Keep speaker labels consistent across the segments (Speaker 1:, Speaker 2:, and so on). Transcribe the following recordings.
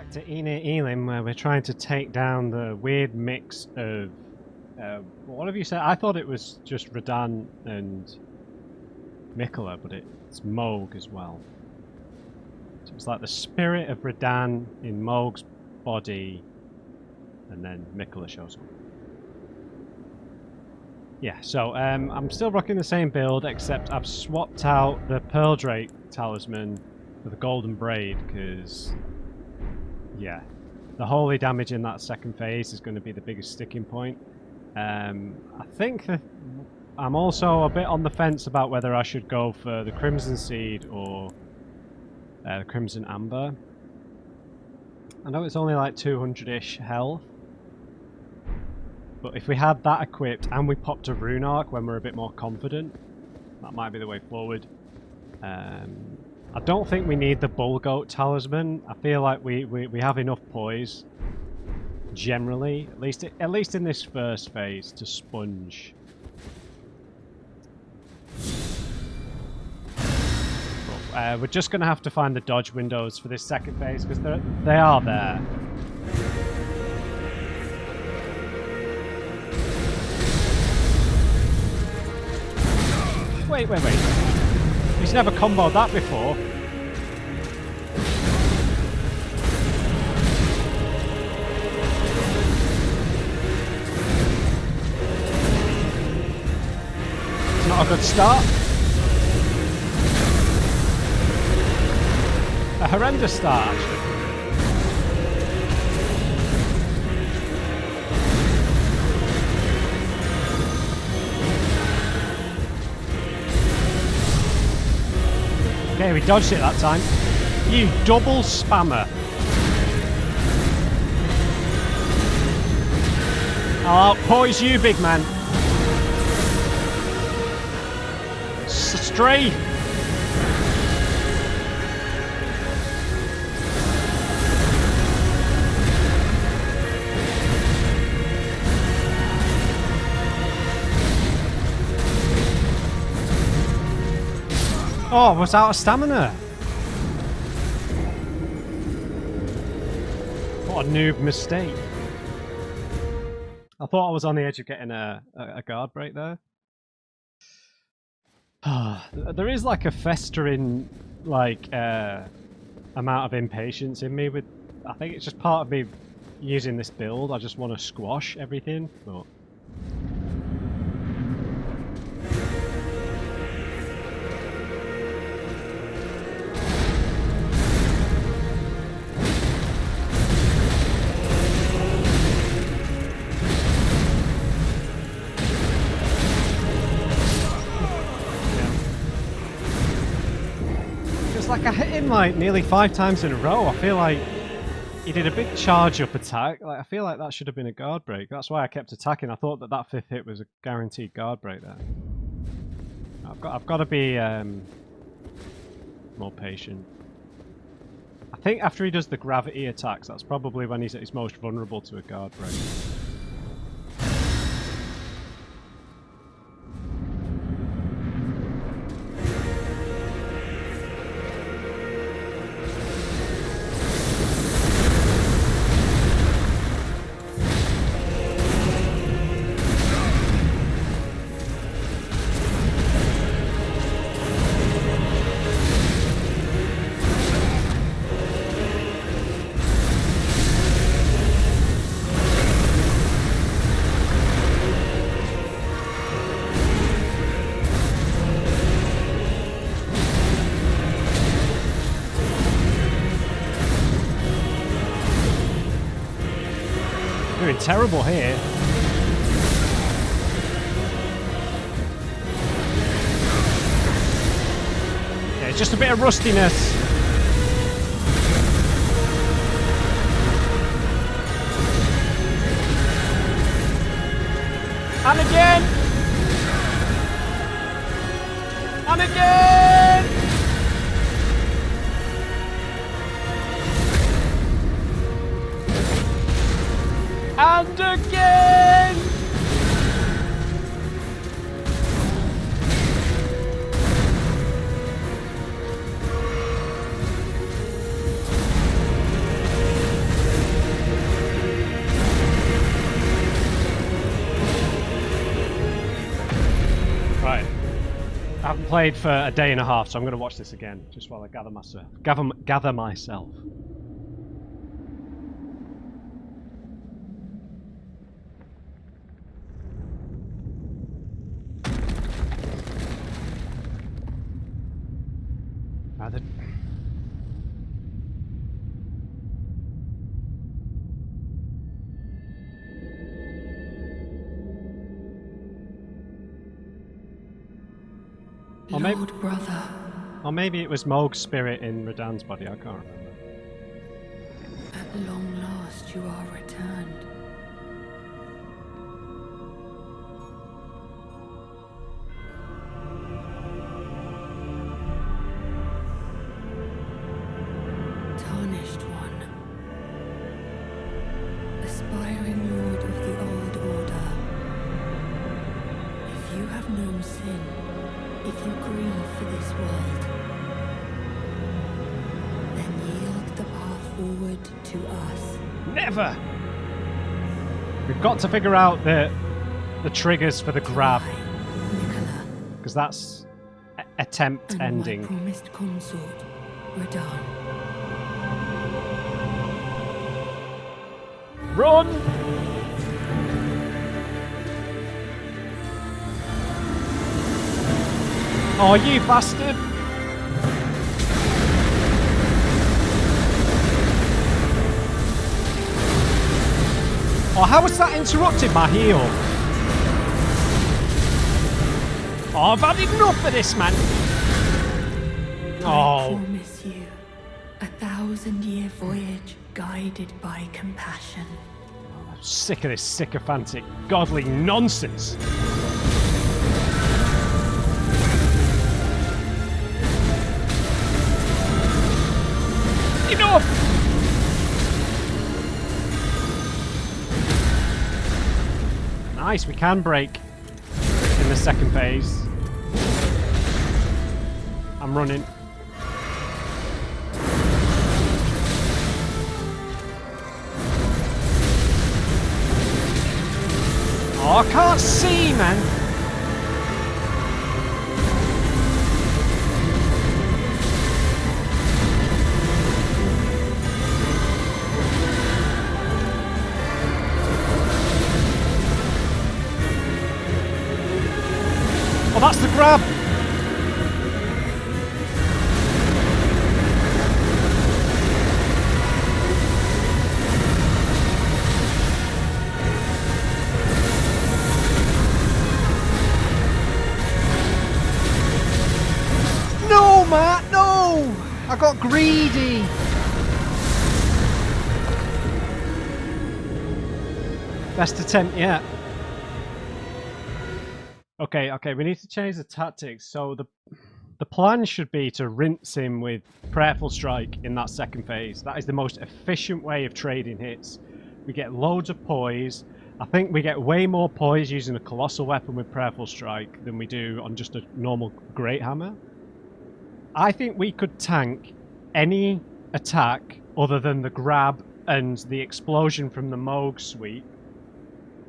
Speaker 1: back to Ine Elim, where we're trying to take down the weird mix of... what have you said? I thought it was just Radahn and Miquella, but it's Mohg as well. So it's like the spirit of Radahn in Mohg's body, and then Miquella shows up. Yeah, so I'm still rocking the same build, except I've swapped out the Pearl Drake talisman for the Golden Braid, because, yeah, the holy damage in that second phase is going to be the biggest sticking point. I think that I'm also a bit on the fence about whether I should go for the Crimson Seed or the Crimson Amber. I know it's only like 200-ish health, but if we had that equipped and we popped a Rune Arc when we're a bit more confident, that might be the way forward. I don't think we need the Bull Goat talisman. I feel like we have enough poise, generally, at least in this first phase, to sponge. But, we're just going to have to find the dodge windows for this second phase, because they are there. Wait. He's never comboed that before. It's not a good start. A horrendous start, actually. Okay, we dodged it that time. You double spammer. I'll outpoise you, big man. Stray. Oh, I was out of stamina. What a noob mistake. I thought I was on the edge of getting a guard break there. There is like a festering amount of impatience in me with... I think it's just part of me using this build. I just want to squash everything, but... Like I hit him like nearly 5 times in a row. I feel like he did a big charge up attack. Like I feel like that should have been a guard break. That's why I kept attacking. I thought that 5th hit was a guaranteed guard break there. I've got to be more patient. I think after he does the gravity attacks, that's probably when he's at his most vulnerable to a guard break. Doing terrible here. Yeah, it's just a bit of rustiness. And again! And again! And again! played for a day and a half, so I'm going to watch this again just while I gather myself. Gather myself. Rather.
Speaker 2: Lord, brother.
Speaker 1: Or maybe it was Mog's spirit in Radan's body, I can't remember.
Speaker 2: At long last you are returned. Tarnished one. Aspiring Lord of the Old Order. If you have known sin, if you grieve for this world, then yield the path forward to us.
Speaker 1: Never! We've got to figure out the triggers for the grab. Because that's attempt
Speaker 2: and
Speaker 1: ending.
Speaker 2: My promised consort, Radan.
Speaker 1: Run! Oh, you bastard! Oh, how has that interrupted my heal? Oh, I've had enough of this, man! Oh.
Speaker 2: I promise you, 1,000-year voyage guided by compassion.
Speaker 1: I'm sick of this sycophantic, godly nonsense. Enough! Nice, we can break in the second phase. I'm running. Oh, I can't see, man. Oh, that's the grab. No, Matt, no! I got greedy. Best attempt yet. Okay, we need to change the tactics. So the plan should be to rinse him with Prayerful Strike in that second phase. That is the most efficient way of trading hits. We get loads of poise. I think we get way more poise using a Colossal Weapon with Prayerful Strike than we do on just a normal Great Hammer. I think we could tank any attack other than the grab and the explosion from the Moog sweep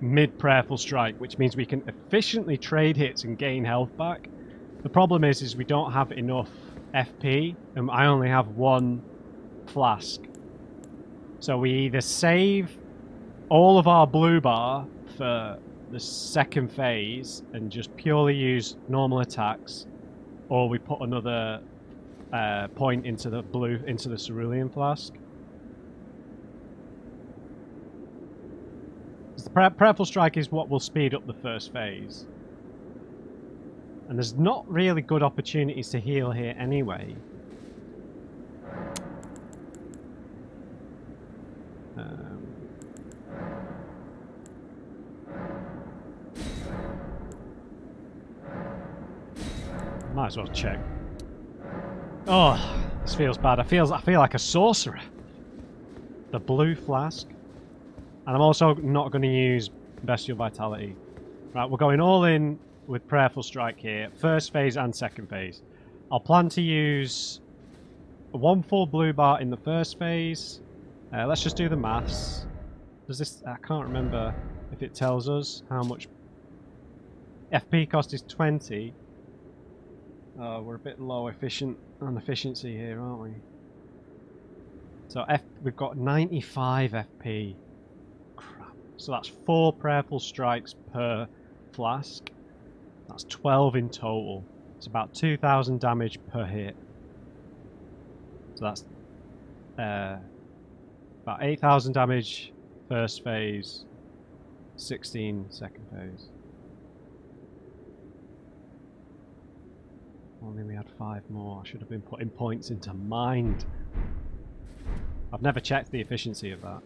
Speaker 1: mid Prayerful Strike, which means we can efficiently trade hits and gain health back. The problem is we don't have enough FP, and I only have one flask. So we either save all of our blue bar for the second phase and just purely use normal attacks, or we put another point into the cerulean flask. The Prayerful Strike is what will speed up the first phase. And there's not really good opportunities to heal here anyway. Might as well check. Oh, this feels bad. I feel like a sorcerer. The blue flask. And I'm also not going to use Bestial Vitality. Right, we're going all in with Prayerful Strike here. First phase and second phase. I'll plan to use one full blue bar in the first phase. Let's just do the maths. Does this... I can't remember if it tells us how much... FP cost is 20. Oh, we're a bit low on efficiency here, aren't we? So we've got 95 FP. Crap. So that's 4 prayerful strikes per flask. That's 12 in total. It's about 2,000 damage per hit. So that's about 8,000 damage first phase, 16 second phase. Only we had 5 more. I should have been putting points into mind. I've never checked the efficiency of that.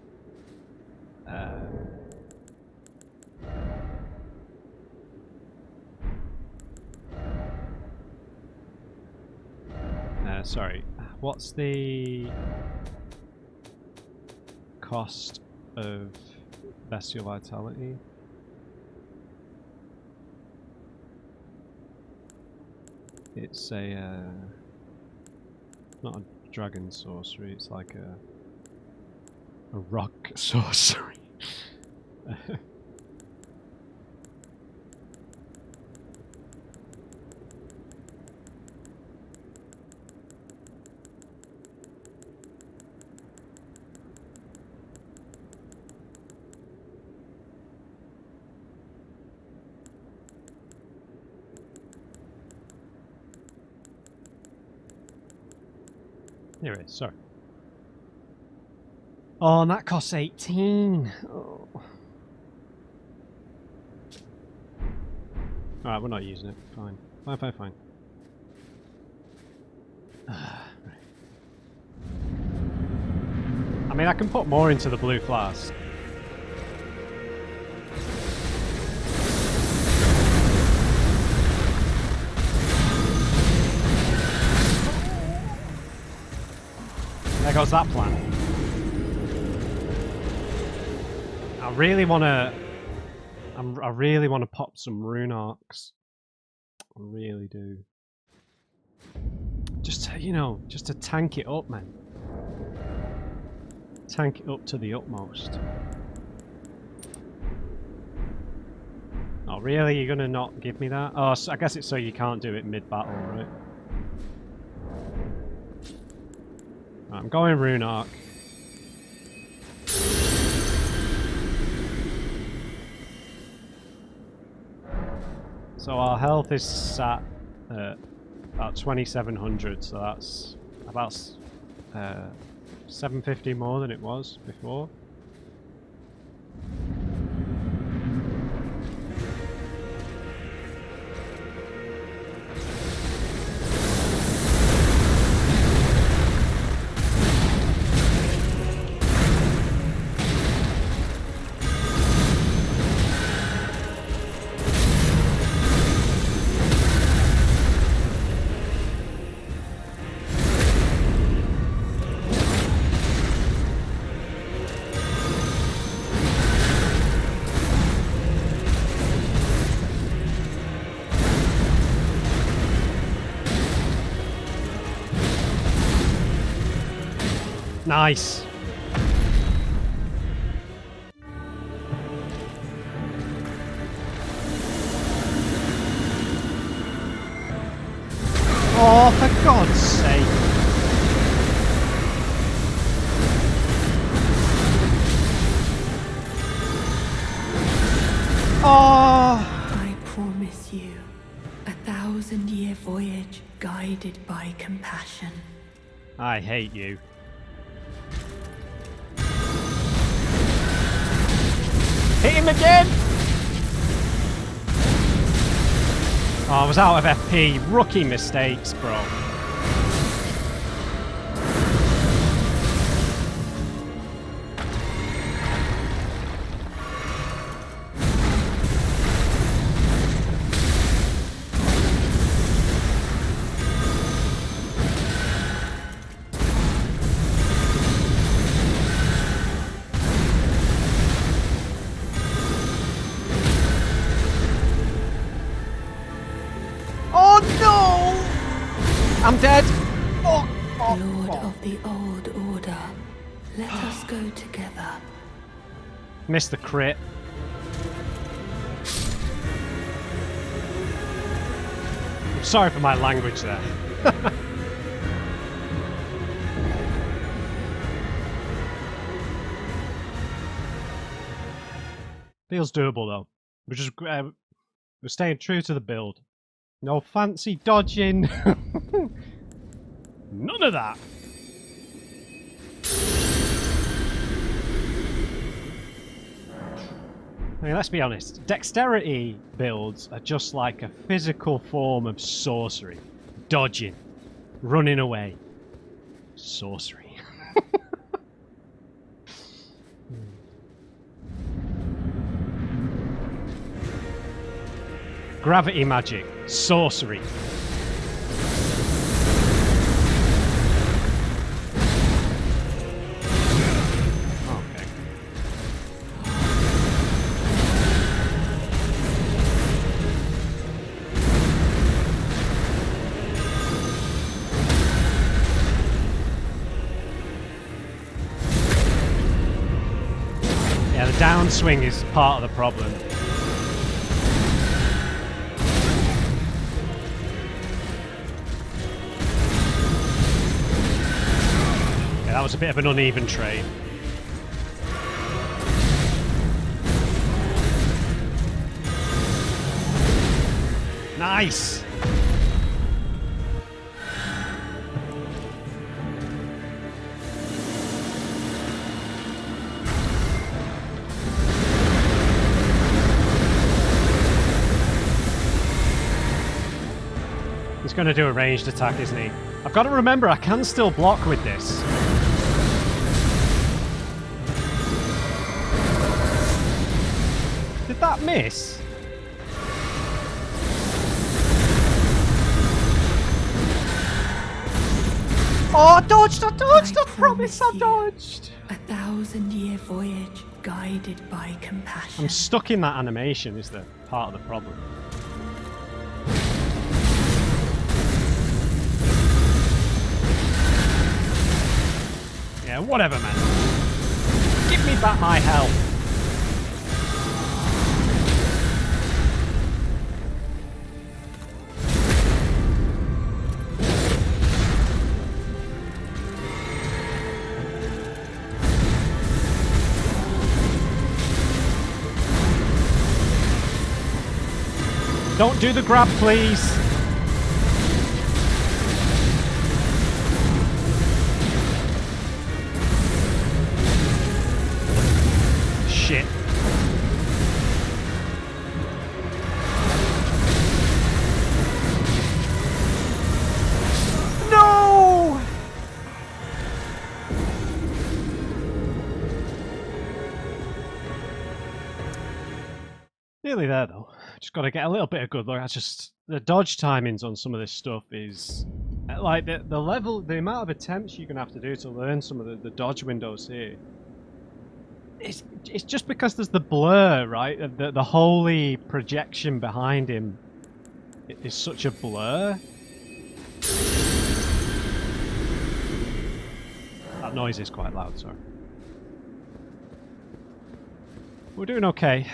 Speaker 1: Sorry, what's the cost of bestial vitality? It's a not a dragon sorcery. It's like a rock sorcery. Here it is, sorry. Oh, and that costs 18. Oh. Alright, we're not using it. Fine. Fine. I mean, I can put more into the blue flask. There goes that plan. I really want to pop some rune arcs. I really do. Just to, you know, just to tank it up, man. Tank it up to the utmost. Oh, really? You're gonna not give me that? Oh, so I guess it's so you can't do it mid-battle, right? I'm going rune arc. So our health is sat at about 2,700, so that's about 750 more than it was before. Nice. Oh, for God's sake. Oh.
Speaker 2: I promise you, 1,000-year voyage guided by compassion.
Speaker 1: I hate you. Hit him again! Oh, I was out of FP. Rookie mistakes, bro. I'm dead! Oh,
Speaker 2: Lord of the Old Order, let us go together.
Speaker 1: Missed the crit. I'm Sorry for my language there. Feels doable though. We're staying true to the build. No fancy dodging. None of that. I mean, let's be honest. Dexterity builds are just like a physical form of sorcery. Dodging. Running away. Sorcery. Gravity magic. Sorcery. Okay. Yeah, the downswing is part of the problem. That was a bit of an uneven trade. Nice! He's going to do a ranged attack, isn't he? I've got to remember I can still block with this. Did that miss? Oh, I dodged! I promise I dodged!
Speaker 2: 1,000-year voyage guided by compassion.
Speaker 1: I'm stuck in that animation is the part of the problem. Yeah, whatever, man. Give me back my health. Don't do the grab, please. Shit. No! Nearly there, though. Just got to get a little bit of good luck. That's just the dodge timings on some of this stuff is like the level, the amount of attempts you're gonna have to do to learn some of the dodge windows here. It's just because there's the blur, right? The holy projection behind him is such a blur. That noise is quite loud. Sorry. We're doing okay.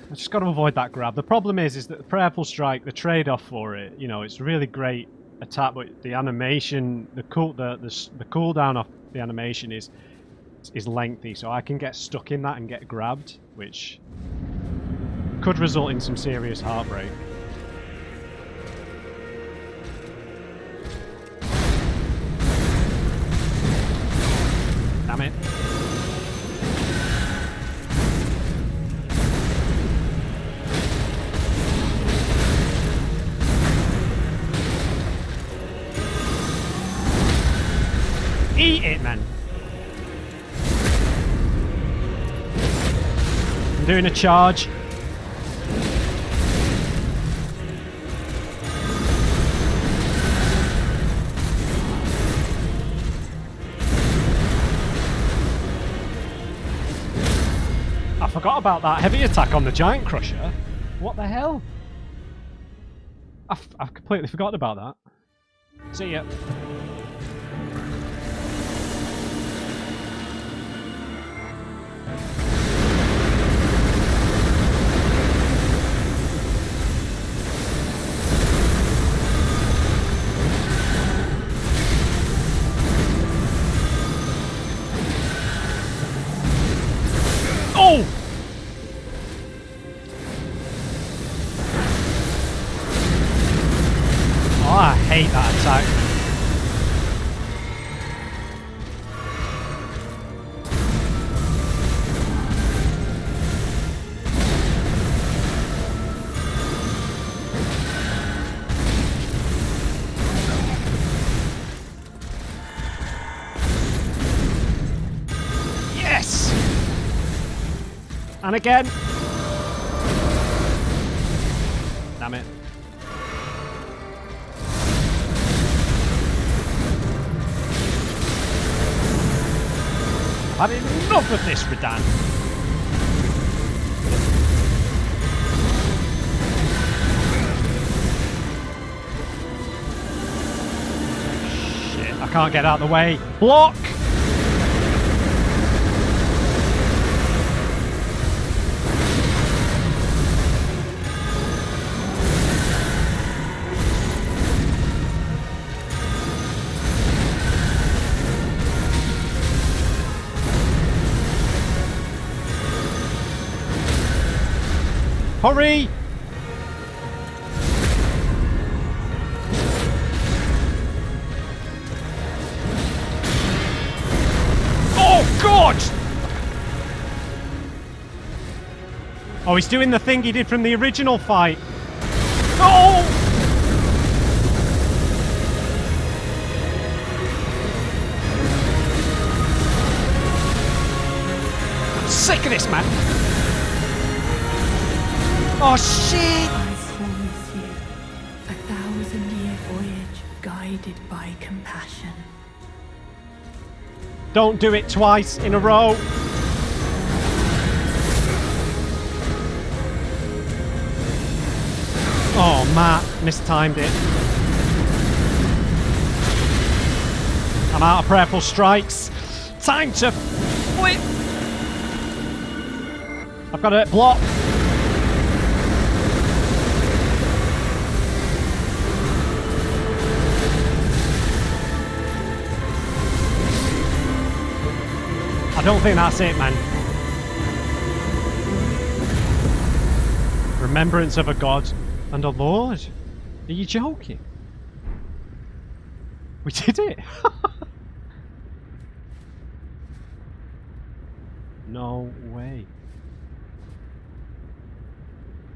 Speaker 1: I just got to avoid that grab. The problem is that the Prayerful Strike, the trade-off for it, you know, it's really great attack, but the animation, the cooldown off the animation is lengthy, so I can get stuck in that and get grabbed, which could result in some serious heartbreak. Damn it. Eat it, man. I'm doing a charge. I forgot about that heavy attack on the Giant Crusher. What the hell? I've completely forgotten about that. See ya. And again! Damn it. I've had enough of this, Redan. Shit, I can't get out of the way. Block! Hurry! Oh, God! Oh, he's doing the thing he did from the original fight. Oh! I'm sick of this, man. Oh, shit!
Speaker 2: I swore with you, 1,000-year voyage guided by compassion.
Speaker 1: Don't do it twice in a row. Oh, Matt, mistimed it. I'm out of prayerful strikes. Time to flip. I've got to block. I don't think that's it, man. Remembrance of a god and a lord. Are you joking? We did it. No way.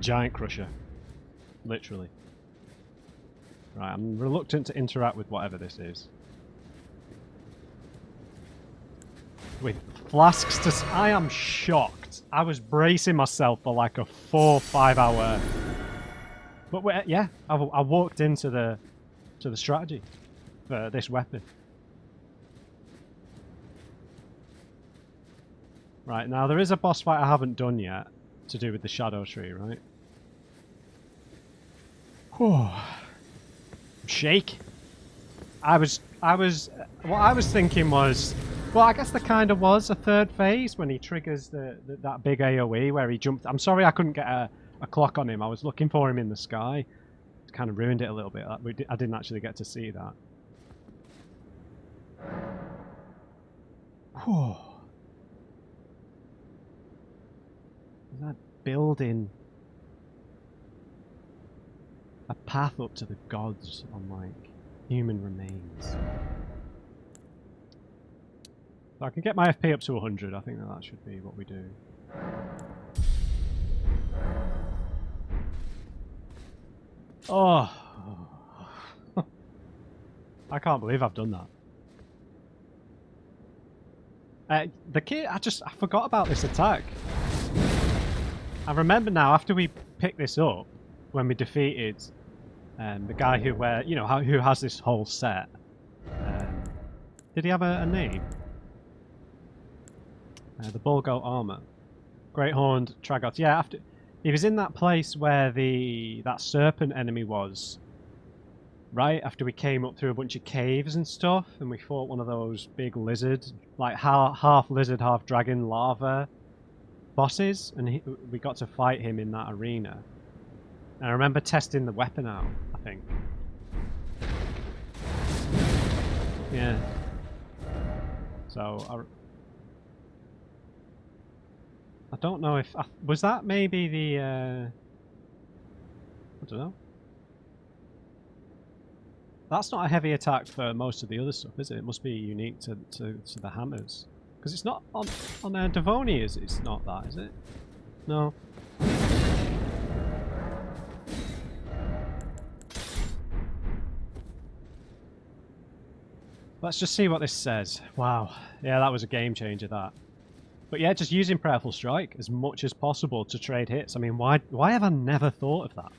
Speaker 1: Giant crusher. Literally. Right, I'm reluctant to interact with whatever this is. With flasks to... I am shocked. I was bracing myself for like a 4-5 hour... But yeah, I walked into the strategy for this weapon. Right, now there is a boss fight I haven't done yet to do with the shadow tree, right? Whew. I'm shaky. What I was thinking was, well, I guess there kind of was a third phase when he triggers that big AoE where he jumped. I'm sorry I couldn't get a clock on him. I was looking for him in the sky. It kind of ruined it a little bit. I didn't actually get to see that. Whew. That building a path up to the gods on like human remains. So I can get my FP up to 100. I think that should be what we do. Oh, I can't believe I've done that. The kid, I forgot about this attack. I remember now after we picked this up when we defeated the guy who who has this whole set. Did he have a name? The bull goat armor, great horned Tragoth. Yeah, after he was in that place where that serpent enemy was. Right after we came up through a bunch of caves and stuff, and we fought one of those big lizard, like half lizard, half dragon lava bosses, and we got to fight him in that arena. And I remember testing the weapon out, I think. Yeah. So I don't know if was that maybe the I don't know. That's not a heavy attack for most of the other stuff, is it? It must be unique to the hammers. Because it's not on Devoni, it's not that, is it? No. Let's just see what this says. Wow. Yeah, that was a game changer, that. But yeah, just using Prayerful Strike as much as possible to trade hits. I mean, why have I never thought of that?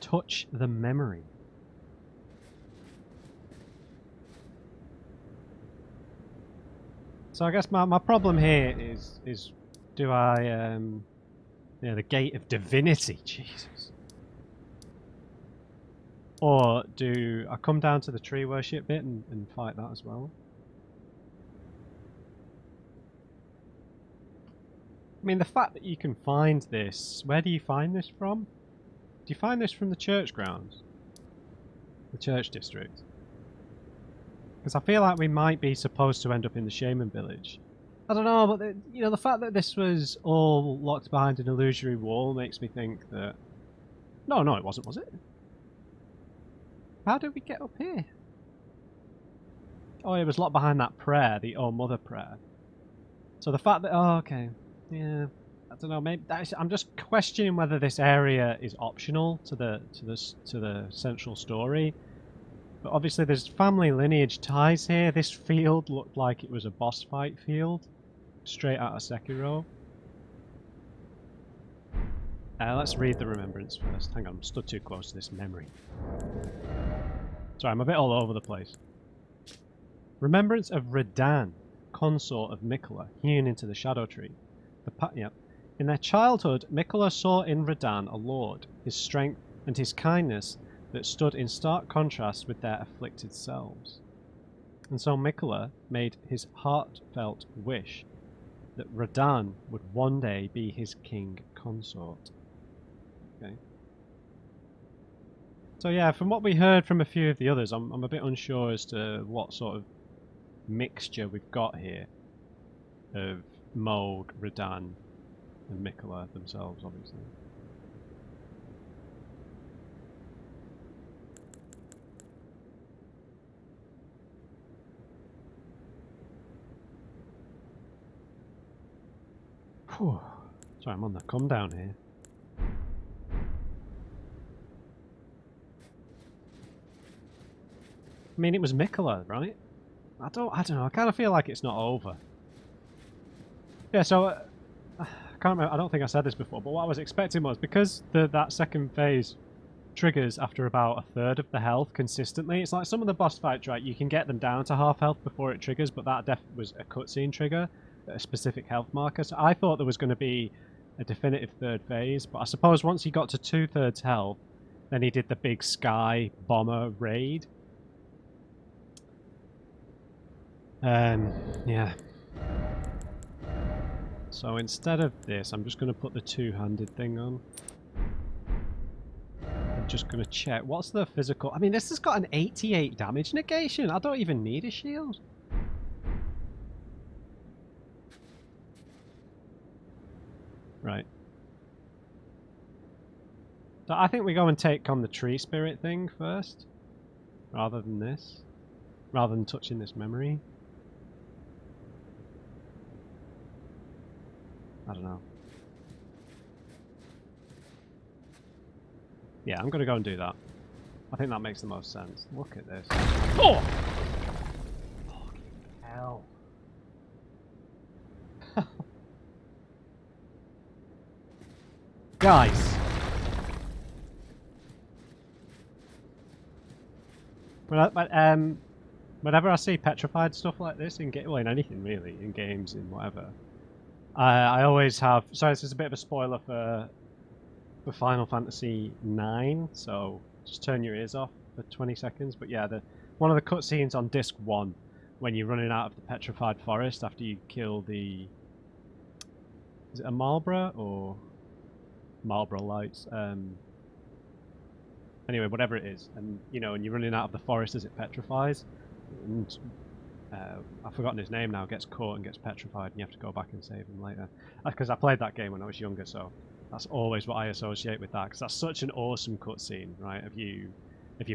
Speaker 1: Touch the memory. So I guess my problem here is do I yeah, the Gate of Divinity, Jesus. Or do I come down to the tree worship bit and fight that as well? I mean, the fact that you can find this, where do you find this from? Do you find this from the church grounds? The church district? Because I feel like we might be supposed to end up in the shaman village. I don't know, but you know, the fact that this was all locked behind an illusory wall makes me think that... No, it wasn't, was it? How did we get up here? Oh, it was locked behind that prayer, the Oh Mother prayer. So the fact that... Oh, okay. Yeah. I don't know, maybe I'm just questioning whether this area is optional to the central story. But obviously there's family lineage ties here. This field looked like it was a boss fight field. Straight out of Sekiro. Let's read the remembrance first. Hang on, I'm stood too close to this memory. Sorry, I'm a bit all over the place. Remembrance of Redan, consort of Mikola, hewn into the Shadow Tree. Yep. In their childhood, Mikola saw in Redan a lord, his strength and his kindness that stood in stark contrast with their afflicted selves. And so Mikola made his heartfelt wish that Redan would one day be his king consort. Okay. So yeah, from what we heard from a few of the others, I'm a bit unsure as to what sort of mixture we've got here of Mold, Redan, and Mikola themselves, obviously. Whew. Sorry, I'm on the come down here. I mean, it was Mikola, right? I don't know. I kind of feel like it's not over. Yeah, so I can't remember. I don't think I said this before, but what I was expecting was because that second phase triggers after about a third of the health consistently. It's like some of the boss fights, right? You can get them down to half health before it triggers, but that was a cutscene trigger, a specific health marker. So I thought there was going to be a definitive third phase, but I suppose once he got to 2/3 health, then he did the big sky bomber raid. Yeah. So instead of this, I'm just going to put the two-handed thing on. I'm just going to check. What's the physical? I mean, this has got an 88 damage negation. I don't even need a shield. Right. So I think we go and take on the tree spirit thing first. Rather than this. Rather than touching this memory. I don't know. Yeah, I'm going to go and do that. I think that makes the most sense. Look at this. Oh! Fucking hell. Guys. Whenever I see petrified stuff like this in in anything really, in games, in whatever, I always have. Sorry, this is a bit of a spoiler for Final Fantasy IX, so just turn your ears off for 20 seconds. But yeah, one of the cutscenes on disc 1, when you're running out of the petrified forest after you kill the... Is it a Marlborough or Marlborough Lights? Anyway, whatever it is, and you know, and you're running out of the forest as it petrifies, and I've forgotten his name now, gets caught and gets petrified, and you have to go back and save him later. Because I played that game when I was younger, so that's always what I associate with that. Because that's such an awesome cutscene, right? Of your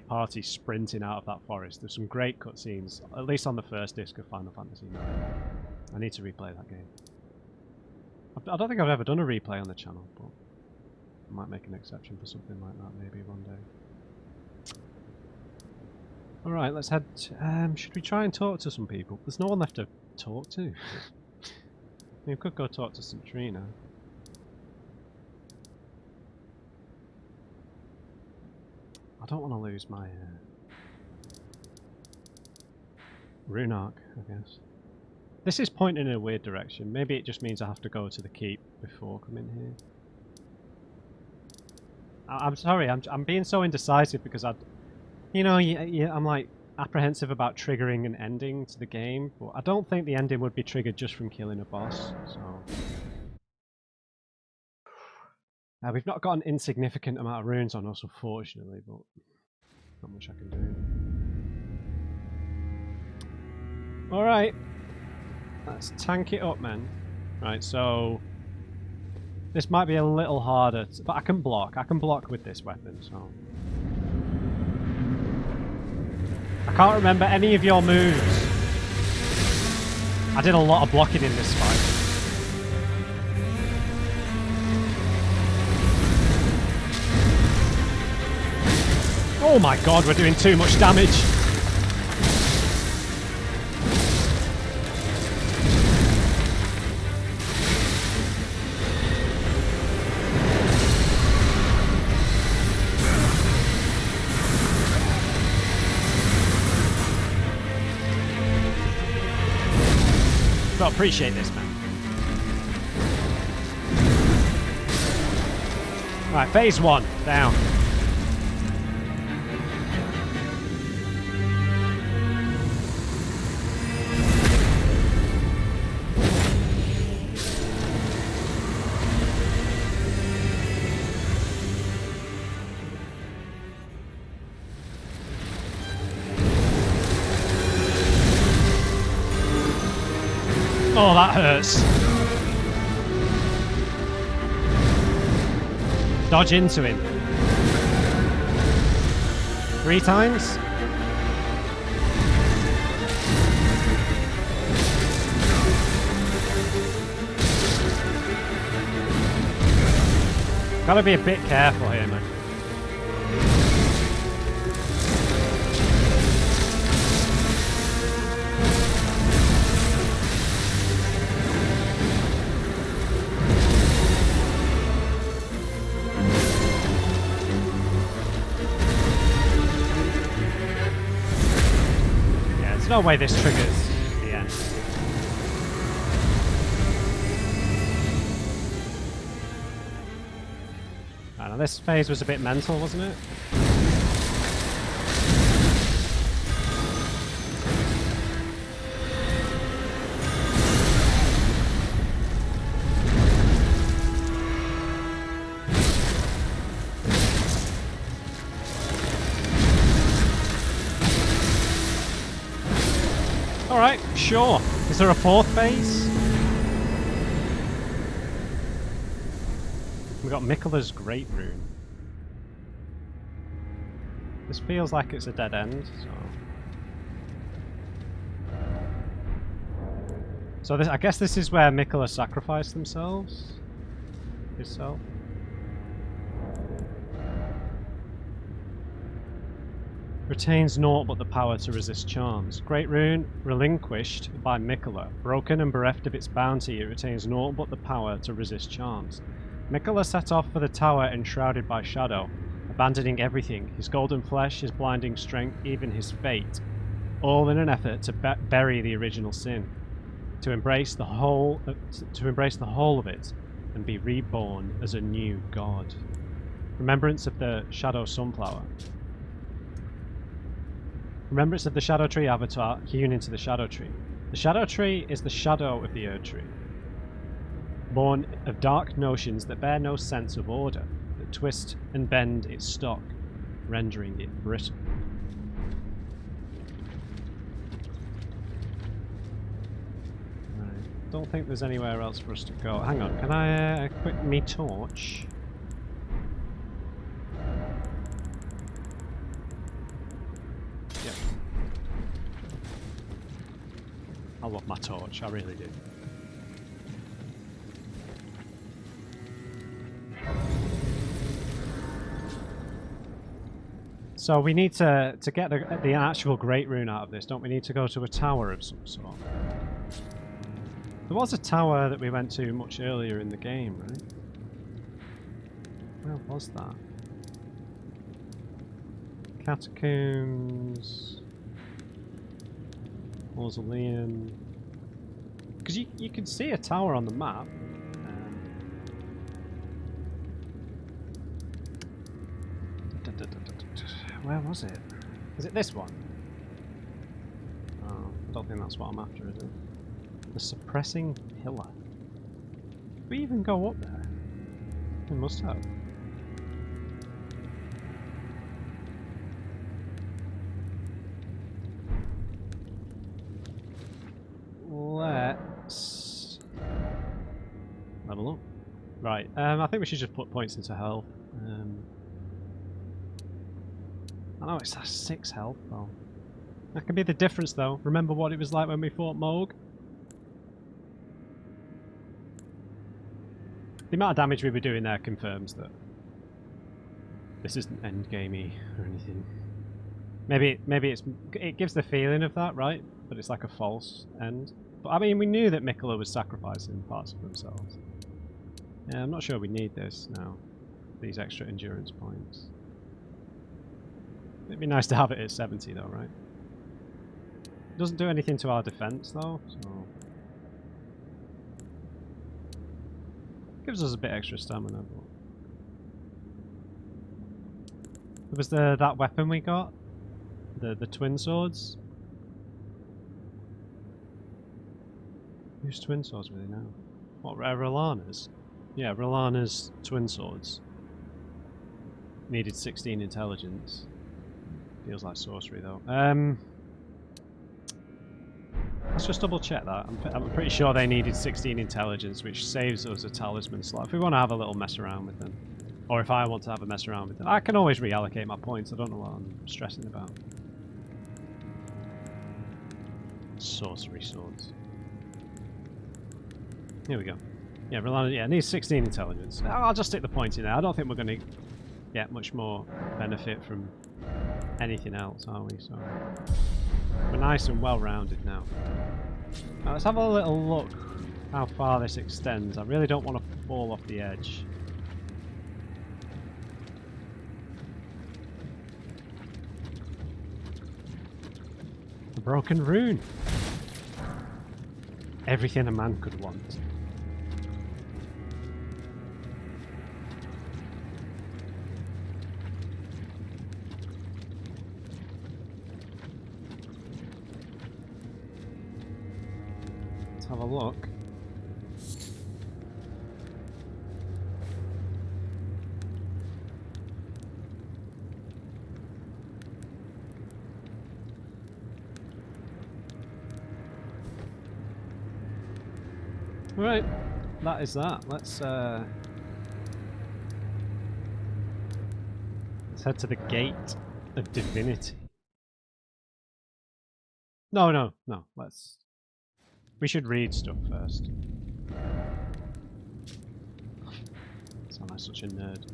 Speaker 1: party sprinting out of that forest. There's some great cutscenes, at least on the first disc of Final Fantasy IX. I need to replay that game. I don't think I've ever done a replay on the channel, but I might make an exception for something like that maybe one day. Alright, let's head... should we try and talk to some people? There's no one left to talk to. We could go talk to Centrina. I don't want to lose my rune arc, I guess. This is pointing in a weird direction. Maybe it just means I have to go to the keep before coming here. I'm sorry, I'm being so indecisive because I'm like apprehensive about triggering an ending to the game, but I don't think the ending would be triggered just from killing a boss. So we've not got an insignificant amount of runes on us, unfortunately, but not much I can do. All right, let's tank it up, man. Right, so this might be a little harder, but I can block. I can block with this weapon, so. I can't remember any of your moves. I did a lot of blocking in this fight. Oh my god, we're doing too much damage. Appreciate this, man. Right, phase 1 down. Oh, that hurts. Dodge into him. 3 times? Gotta be a bit careful here, man. No way this triggers the end. I know this phase was a bit mental, wasn't it? Alright, sure. Is there a 4th phase? We got Miquella's Great Rune. This feels like it's a dead end, so this, I guess this is where Miquella sacrificed themselves? Himself? Retains naught but the power to resist charms. Great Rune relinquished by Miquella. Broken and bereft of its bounty, it retains naught but the power to resist charms. Miquella set off for the tower enshrouded by shadow, abandoning everything, his golden flesh, his blinding strength, even his fate, all in an effort to bury the original sin, to embrace the whole of it, and be reborn as a new god. Remembrance of the Shadow Sunflower. Remembrance of the Shadow Tree avatar hewn into the Shadow Tree. The Shadow Tree is the shadow of the Erdtree, born of dark notions that bear no sense of order, that twist and bend its stock, rendering it brittle. Right. Don't think there's anywhere else for us to go. Hang on, can I equip me torch? Yep. I love my torch, I really do. So we need to get the actual Great Rune out of this, don't we need to go to a tower of some sort? There was a tower that we went to much earlier in the game, right? Where was that? Catacombs... Mausoleum... Because you can see a tower on the map. Where was it? Is it this one? Oh, I don't think that's what I'm after, is it? The suppressing pillar. Did we even go up there? We must have. Let's level up. Right, I think we should just put points into health. I know it's 6 health though. That could be the difference though. Remember what it was like when we fought Moog? The amount of damage we were doing there confirms that this isn't endgamey or anything. Maybe it gives the feeling of that, right? But it's like a false end. But I mean, we knew that Miquella was sacrificing parts of themselves. Yeah, I'm not sure we need this now. These extra endurance points. It'd be nice to have it at 70 though, right? It doesn't do anything to our defense though, so... Gives us a bit extra stamina, but... There was that weapon we got? The twin swords? Whose twin swords were they now? What, Rellana's? Yeah, Rellana's twin swords. Needed 16 intelligence. Feels like sorcery though. Let's just double check that. I'm pretty sure they needed 16 intelligence, which saves us a talisman slot. If we want to have a little mess around with them. Or if I want to have a mess around with them. I can always reallocate my points, I don't know what I'm stressing about. Sorcery swords. Here we go. Yeah, Rellana, yeah, needs 16 intelligence. I'll just stick the point in there. I don't think we're going to get much more benefit from anything else, are we? So we're nice and well-rounded now. Now let's have a little look how far this extends. I really don't want to fall off the edge. The broken rune. Everything a man could want. Have a look. Right, that is that. Let's head to the Gate of Divinity. No. We should read stuff first. Sound like such a nerd.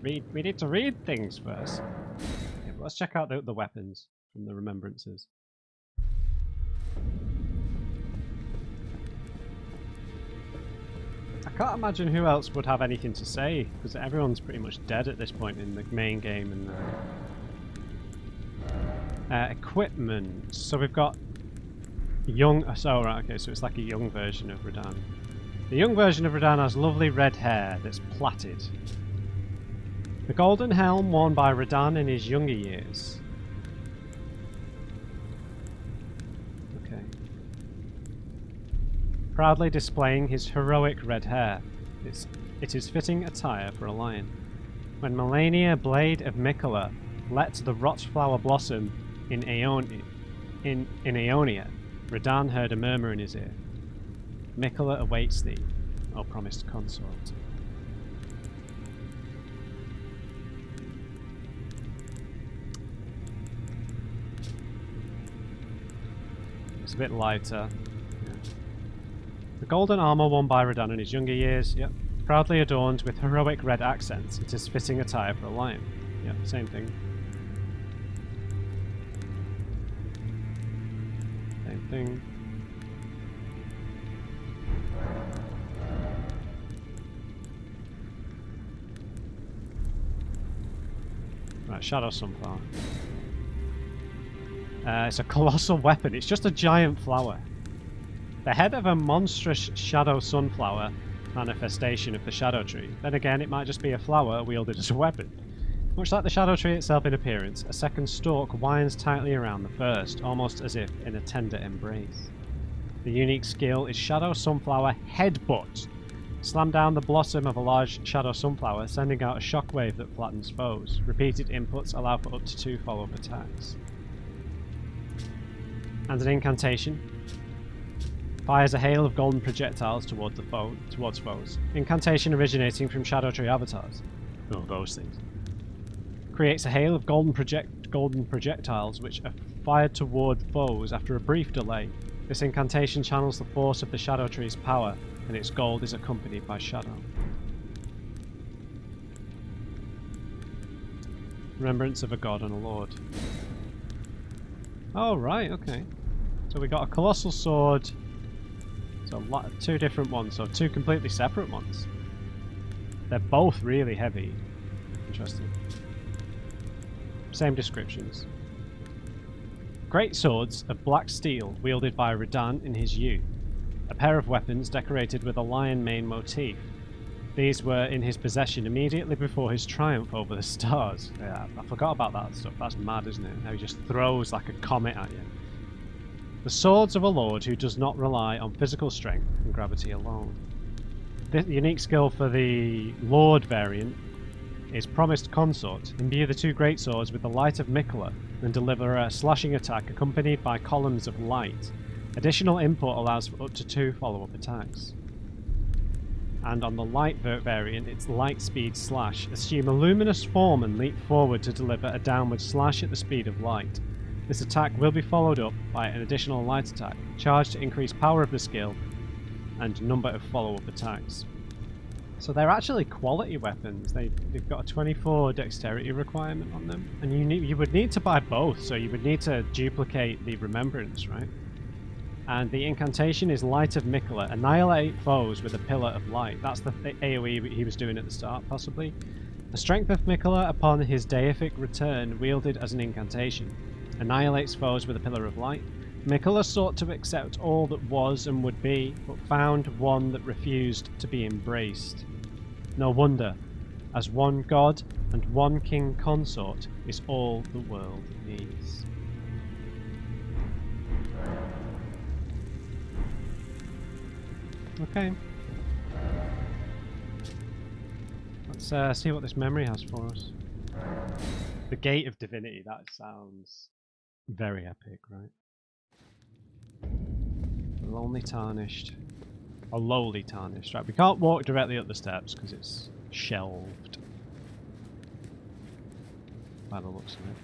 Speaker 1: We need to read things first. Okay, but let's check out the weapons from the remembrances. I can't imagine who else would have anything to say, because everyone's pretty much dead at this point in the main game. And equipment. So we've got right, okay, so it's like a young version of Radahn. The young version of Radahn has lovely red hair that's plaited. The golden helm worn by Radahn in his younger years. Okay. Proudly displaying his heroic red hair. It is fitting attire for a lion. When Melania, Blade of Miquella, let the rot flower blossom in Aeonia, Radahn heard a murmur in his ear. Miquella awaits thee, O promised consort. It's a bit lighter. Yeah. The golden armour worn by Radahn in his younger years, yep. Proudly adorned with heroic red accents, it is fitting attire for a lion. Yep, same thing. something. Right, Shadow Sunflower. It's a colossal weapon. It's just a giant flower. The head of a monstrous shadow sunflower manifestation of the Shadow Tree. Then again, it might just be a flower wielded as a weapon. Much like the Shadow Tree itself in appearance, a second stalk winds tightly around the first, almost as if in a tender embrace. The unique skill is Shadow Sunflower Headbutt. Slam down the blossom of a large shadow sunflower, sending out a shockwave that flattens foes. Repeated inputs allow for up to 2 follow-up attacks. And an incantation. Fires a hail of golden projectiles towards foes. Incantation originating from Shadow Tree avatars. Oh, those things. Creates a hail of golden projectiles which are fired toward foes after a brief delay. This incantation channels the force of the Shadow Tree's power, and its gold is accompanied by shadow. Remembrance of a god and a lord. Oh, right, okay. So we got a colossal sword. So 2 different ones, so 2 completely separate ones. They're both really heavy. Interesting. Same descriptions. Great swords of black steel wielded by Radahn in his youth. A pair of weapons decorated with a lion mane motif. These were in his possession immediately before his triumph over the stars. Yeah, I forgot about that stuff. That's mad, isn't it? How he just throws like a comet at you. The swords of a lord who does not rely on physical strength and gravity alone. The unique skill for the Lord variant is Promised Consort. Imbue the 2 great swords with the light of Mikola and deliver a slashing attack accompanied by columns of light. Additional input allows for up to 2 follow-up attacks. And on the light variant, it's Light Speed Slash. Assume a luminous form and leap forward to deliver a downward slash at the speed of light. This attack will be followed up by an additional light attack, charged to increase power of the skill and number of follow-up attacks. So they're actually quality weapons. They've got a 24 dexterity requirement on them, and you would need to buy both, so you would need to duplicate the remembrance, right? And the incantation is Light of Mikola. Annihilate foes with a pillar of light. That's the AoE he was doing at the start, possibly. The strength of Mikola upon his deific return, wielded as an incantation. Annihilates foes with a pillar of light. Mikola sought to accept all that was and would be, but found one that refused to be embraced. No wonder, as one god and one king consort is all the world needs. Okay. Let's see what this memory has for us. The Gate of Divinity, that sounds very epic, right? Lonely Tarnished. Or lowly Tarnished, right? We can't walk directly up the steps because it's shelved. By the looks of it.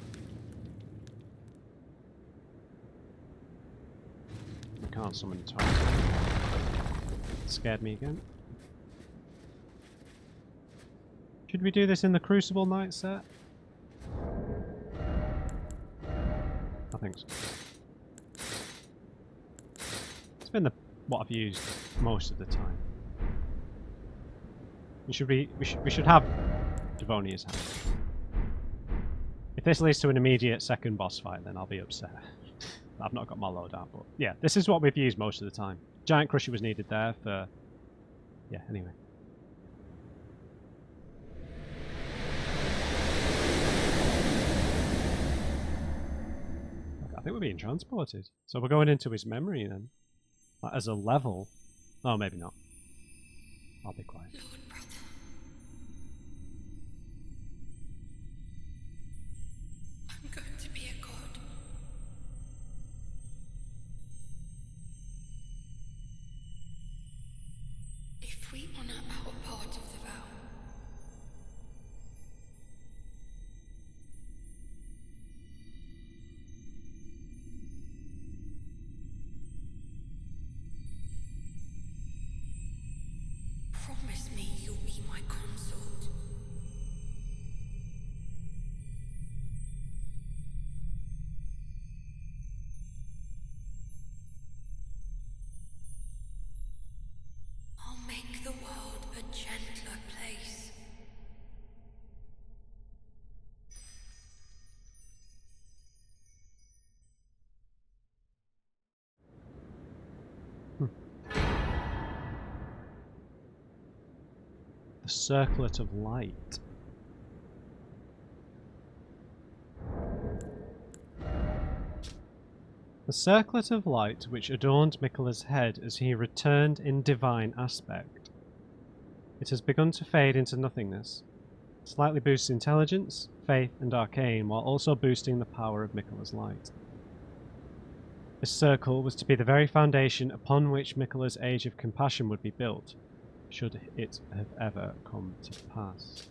Speaker 1: We can't summon a target. Scared me again. Should we do this in the Crucible Knight set? I think so. It's been what I've used most of the time. We should have Devonia's hand. If this leads to an immediate second boss fight, then I'll be upset. I've not got my loadout, but yeah, this is what we've used most of the time. Giant Crusher was needed there for... yeah, anyway. Okay, I think we're being transported. So we're going into his memory then. Like, as a level. Oh, maybe not. I'll be quiet.
Speaker 2: Lord, brother. I'm going to be a god. If we honor our part of the vow, promise me you'll be my consort.
Speaker 1: circlet of light. The circlet of light which adorned Miquella's head as he returned in divine aspect. It has begun to fade into nothingness. Slightly boosts intelligence, faith, and arcane, while also boosting the power of Miquella's light. This circle was to be the very foundation upon which Miquella's Age of Compassion would be built, should it have ever come to pass.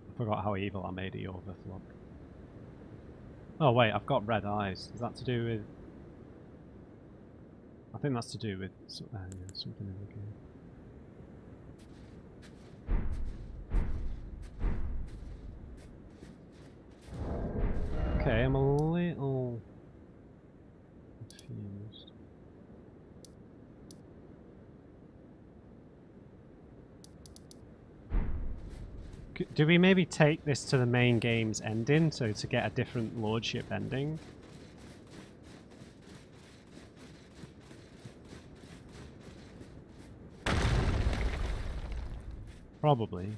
Speaker 1: I forgot how evil I made the overflow. Oh wait, I've got red eyes. Is that to do with... I think that's to do with yeah, something in the game. Okay, I'm a little confused. Do we maybe take this to the main game's ending, so to get a different lordship ending? Probably.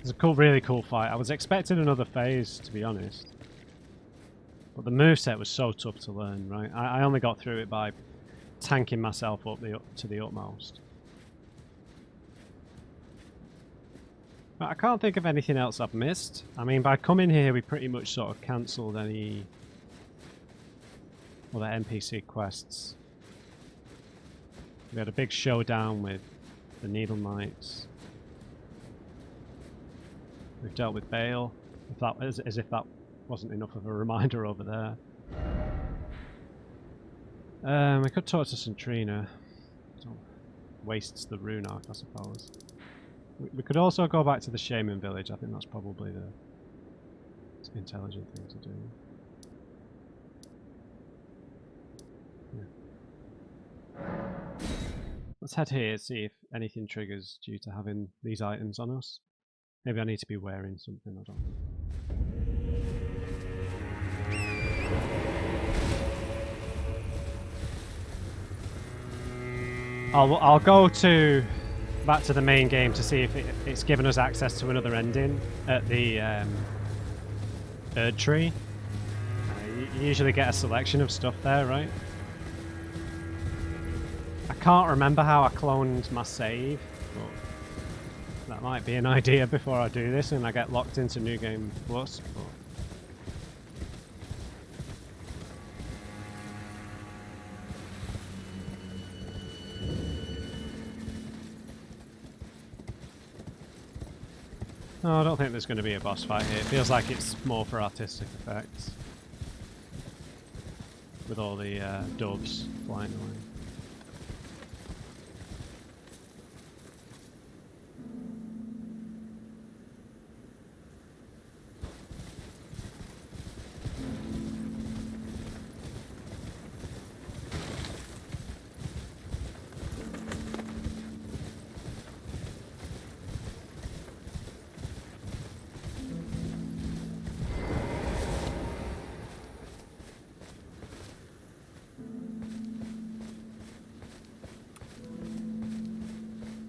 Speaker 1: It's a cool, really cool fight. I was expecting another phase, to be honest. But the moveset was so tough to learn, right? I only got through it by tanking myself up to the utmost. But I can't think of anything else I've missed. I mean, by coming here, we pretty much sort of cancelled any other NPC quests. We had a big showdown with the Needle Knights. We've dealt with Bale, as if that wasn't enough of a reminder over there. We could talk to Centrina. Wastes the rune arc, I suppose. We could also go back to the Shaman village. I think that's probably the intelligent thing to do. Yeah. Let's head here, see if anything triggers due to having these items on us. Maybe I need to be wearing something, I don't know. I'll go back to the main game to see if it's given us access to another ending at the Erdtree. You usually get a selection of stuff there, right? I can't remember how I cloned my save, but that might be an idea before I do this and I get locked into New Game Plus. But no, I don't think there's going to be a boss fight here. It feels like it's more for artistic effects. With all the doves flying away.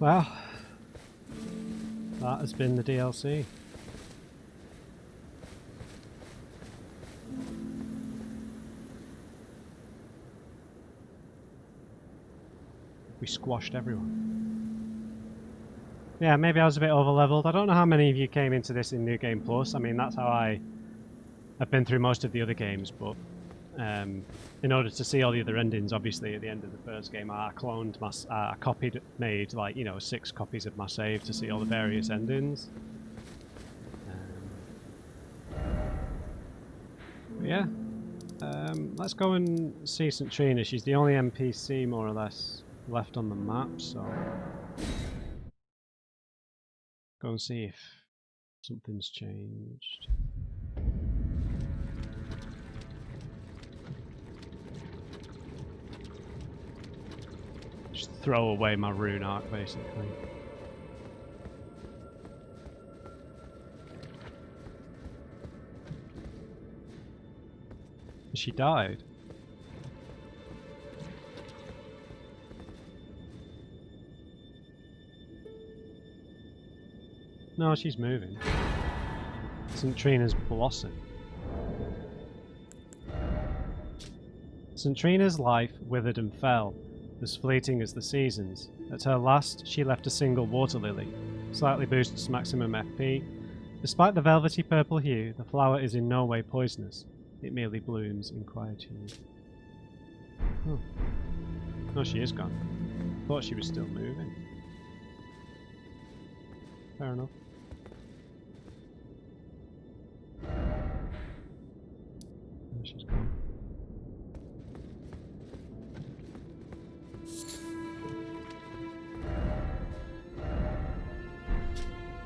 Speaker 1: Well, that has been the DLC. We squashed everyone. Yeah, maybe I was a bit over-leveled. I don't know how many of you came into this in New Game Plus. I mean, that's how I've been through most of the other games, but in order to see all the other endings, obviously at the end of the first game, I made like 6 copies of my save to see all the various endings. Yeah, let's go and see Centrina. She's the only NPC more or less left on the map, so go and see if Something's changed. Just throw away my rune arc, basically. She died. No, she's moving. St. Trina's blossom. St. Trina's life withered and fell, as fleeting as the seasons. At her last, she left a single water lily. Slightly boosts maximum FP. Despite the velvety purple hue, the flower is in no way poisonous. It merely blooms in quietude. Oh. No, she is gone. Thought she was still moving. Fair enough. No, she's gone.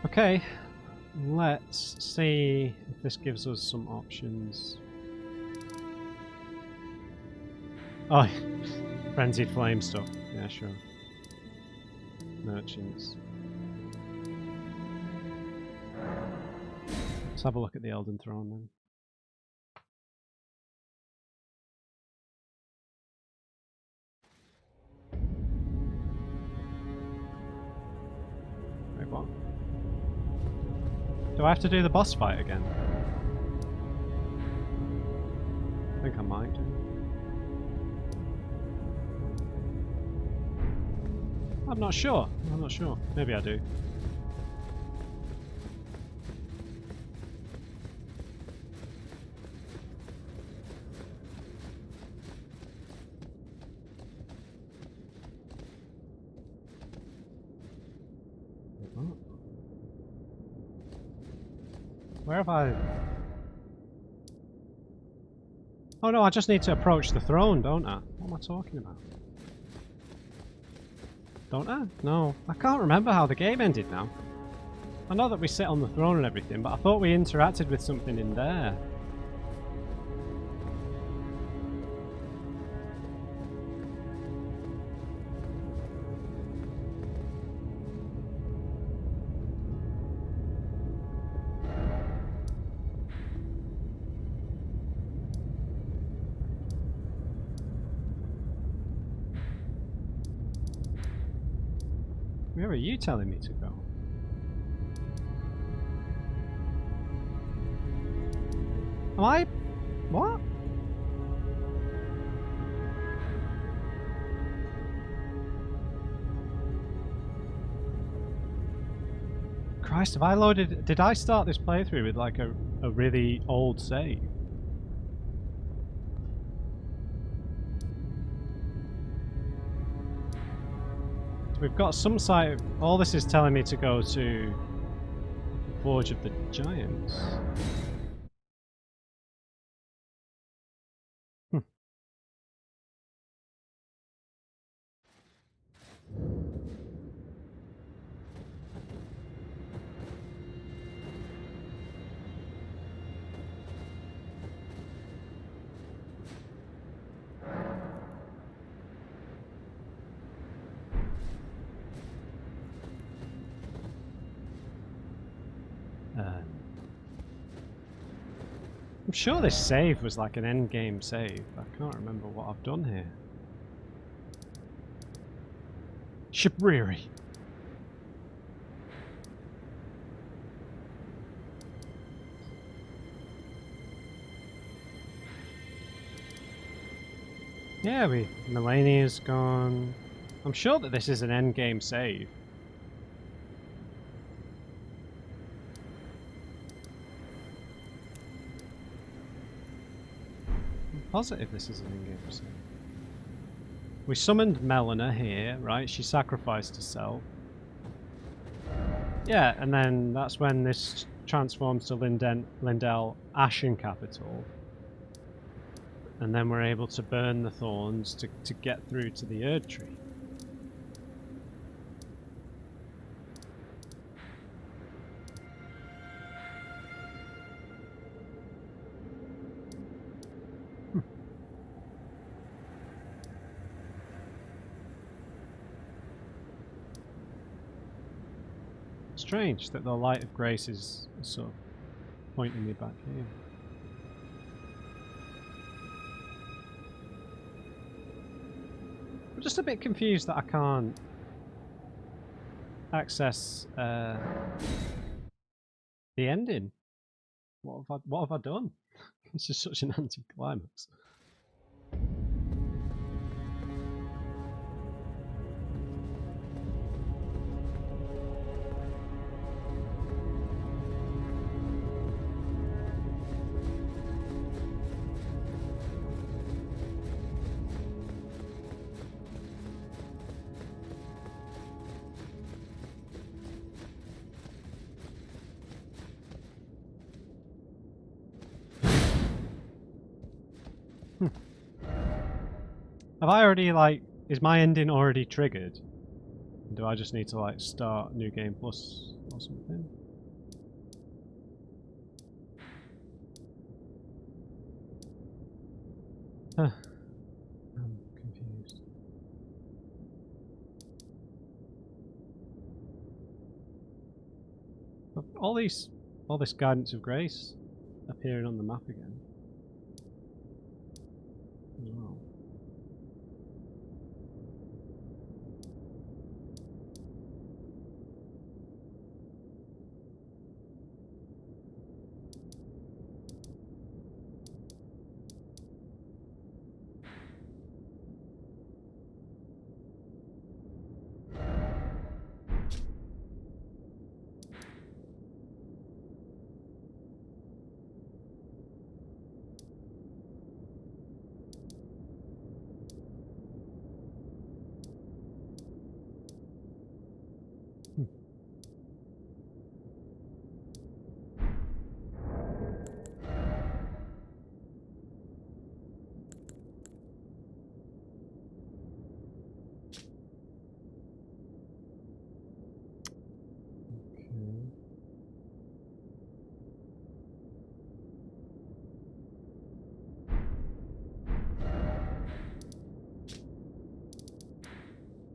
Speaker 1: Okay, let's see if this gives us some options. Oh, frenzied flame stuff. Yeah, sure. Merchants. Let's have a look at the Elden Throne then. Wait, what? Do I have to do the boss fight again? I think I might do. I'm not sure. I'm not sure. Maybe I do. Where have I... Oh no, I just need to approach the throne, don't I? What am I talking about? Don't I? No. I can't remember how the game ended now. I know that we sit on the throne and everything, but I thought we interacted with something in there. Where are you telling me to go? Am I... What? Christ, have I loaded... Did I start this playthrough with like a really old save? We've got some site. All this is telling me to go to Forge of the Giants. I'm sure this save was like an end game save. I can't remember what I've done here. Shipriri. Yeah, Melania's gone. I'm sure that this is an end game save. Positive this is an in-game save. We summoned Melina here, right? She sacrificed herself. Yeah, and then that's when this transforms to Lindell Ashen Capital. And then we're able to burn the thorns to get through to the Erdtree. Strange that the light of grace is sort of pointing me back here. I'm just a bit confused that I can't access the ending. What have I done? It's just such an anticlimax. Have I already, like, is my ending already triggered? Do I just need to, like, start New Game Plus or something? Huh. I'm confused. But all this guidance of grace appearing on the map again. As well.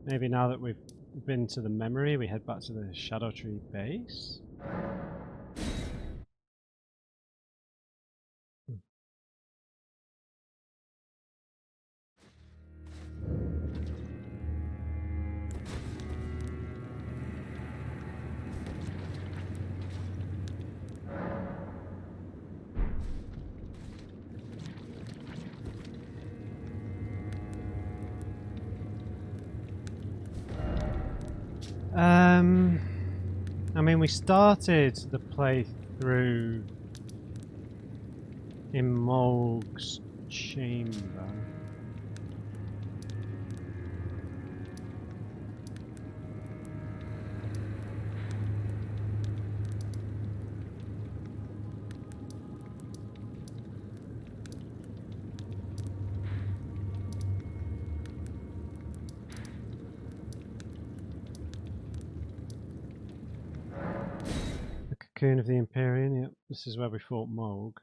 Speaker 1: Maybe now that we've been to the memory, we head back to the Shadow Tree base? I mean, we started the playthrough in Mog's chamber. Cocoon of the Empyrean, yep, this is where we fought Mog.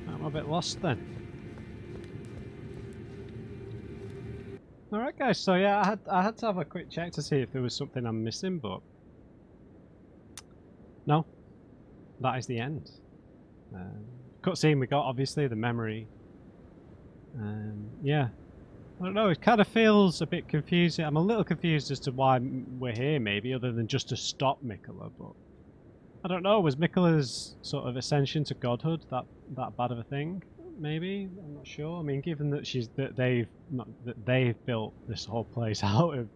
Speaker 1: I'm a bit lost then. Alright guys, so yeah, I had to have a quick check to see if there was something I'm missing, but no, that is the end. Cutscene we got, obviously, the memory. Yeah, I don't know, it kind of feels a bit confusing. I'm a little confused as to why we're here, maybe, other than just to stop Miquella, but I don't know, was Miquella's sort of ascension to godhood that bad of a thing? Maybe, I'm not sure. I mean, given that they've built this whole place out of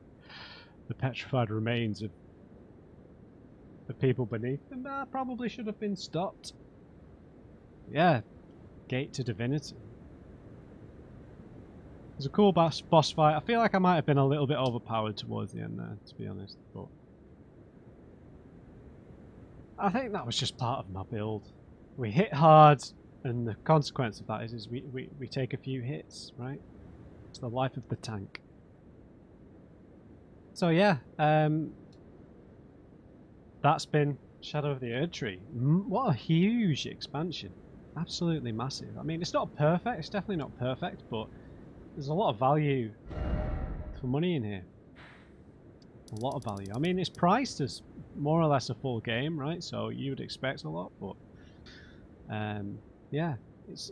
Speaker 1: the petrified remains of the people beneath them, that probably should have been stopped. Yeah, gate to divinity. It was a cool boss fight. I feel like I might have been a little bit overpowered towards the end there, to be honest, but I think that was just part of my build. We hit hard, and the consequence of that is we take a few hits, right? It's the life of the tank. So yeah, that's been Shadow of the Erdtree. What a huge expansion. Absolutely massive. I mean, it's not perfect. It's definitely not perfect, but there's a lot of value for money in here. A lot of value. I mean, it's priced as more or less a full game, right? So you would expect a lot, but yeah, it's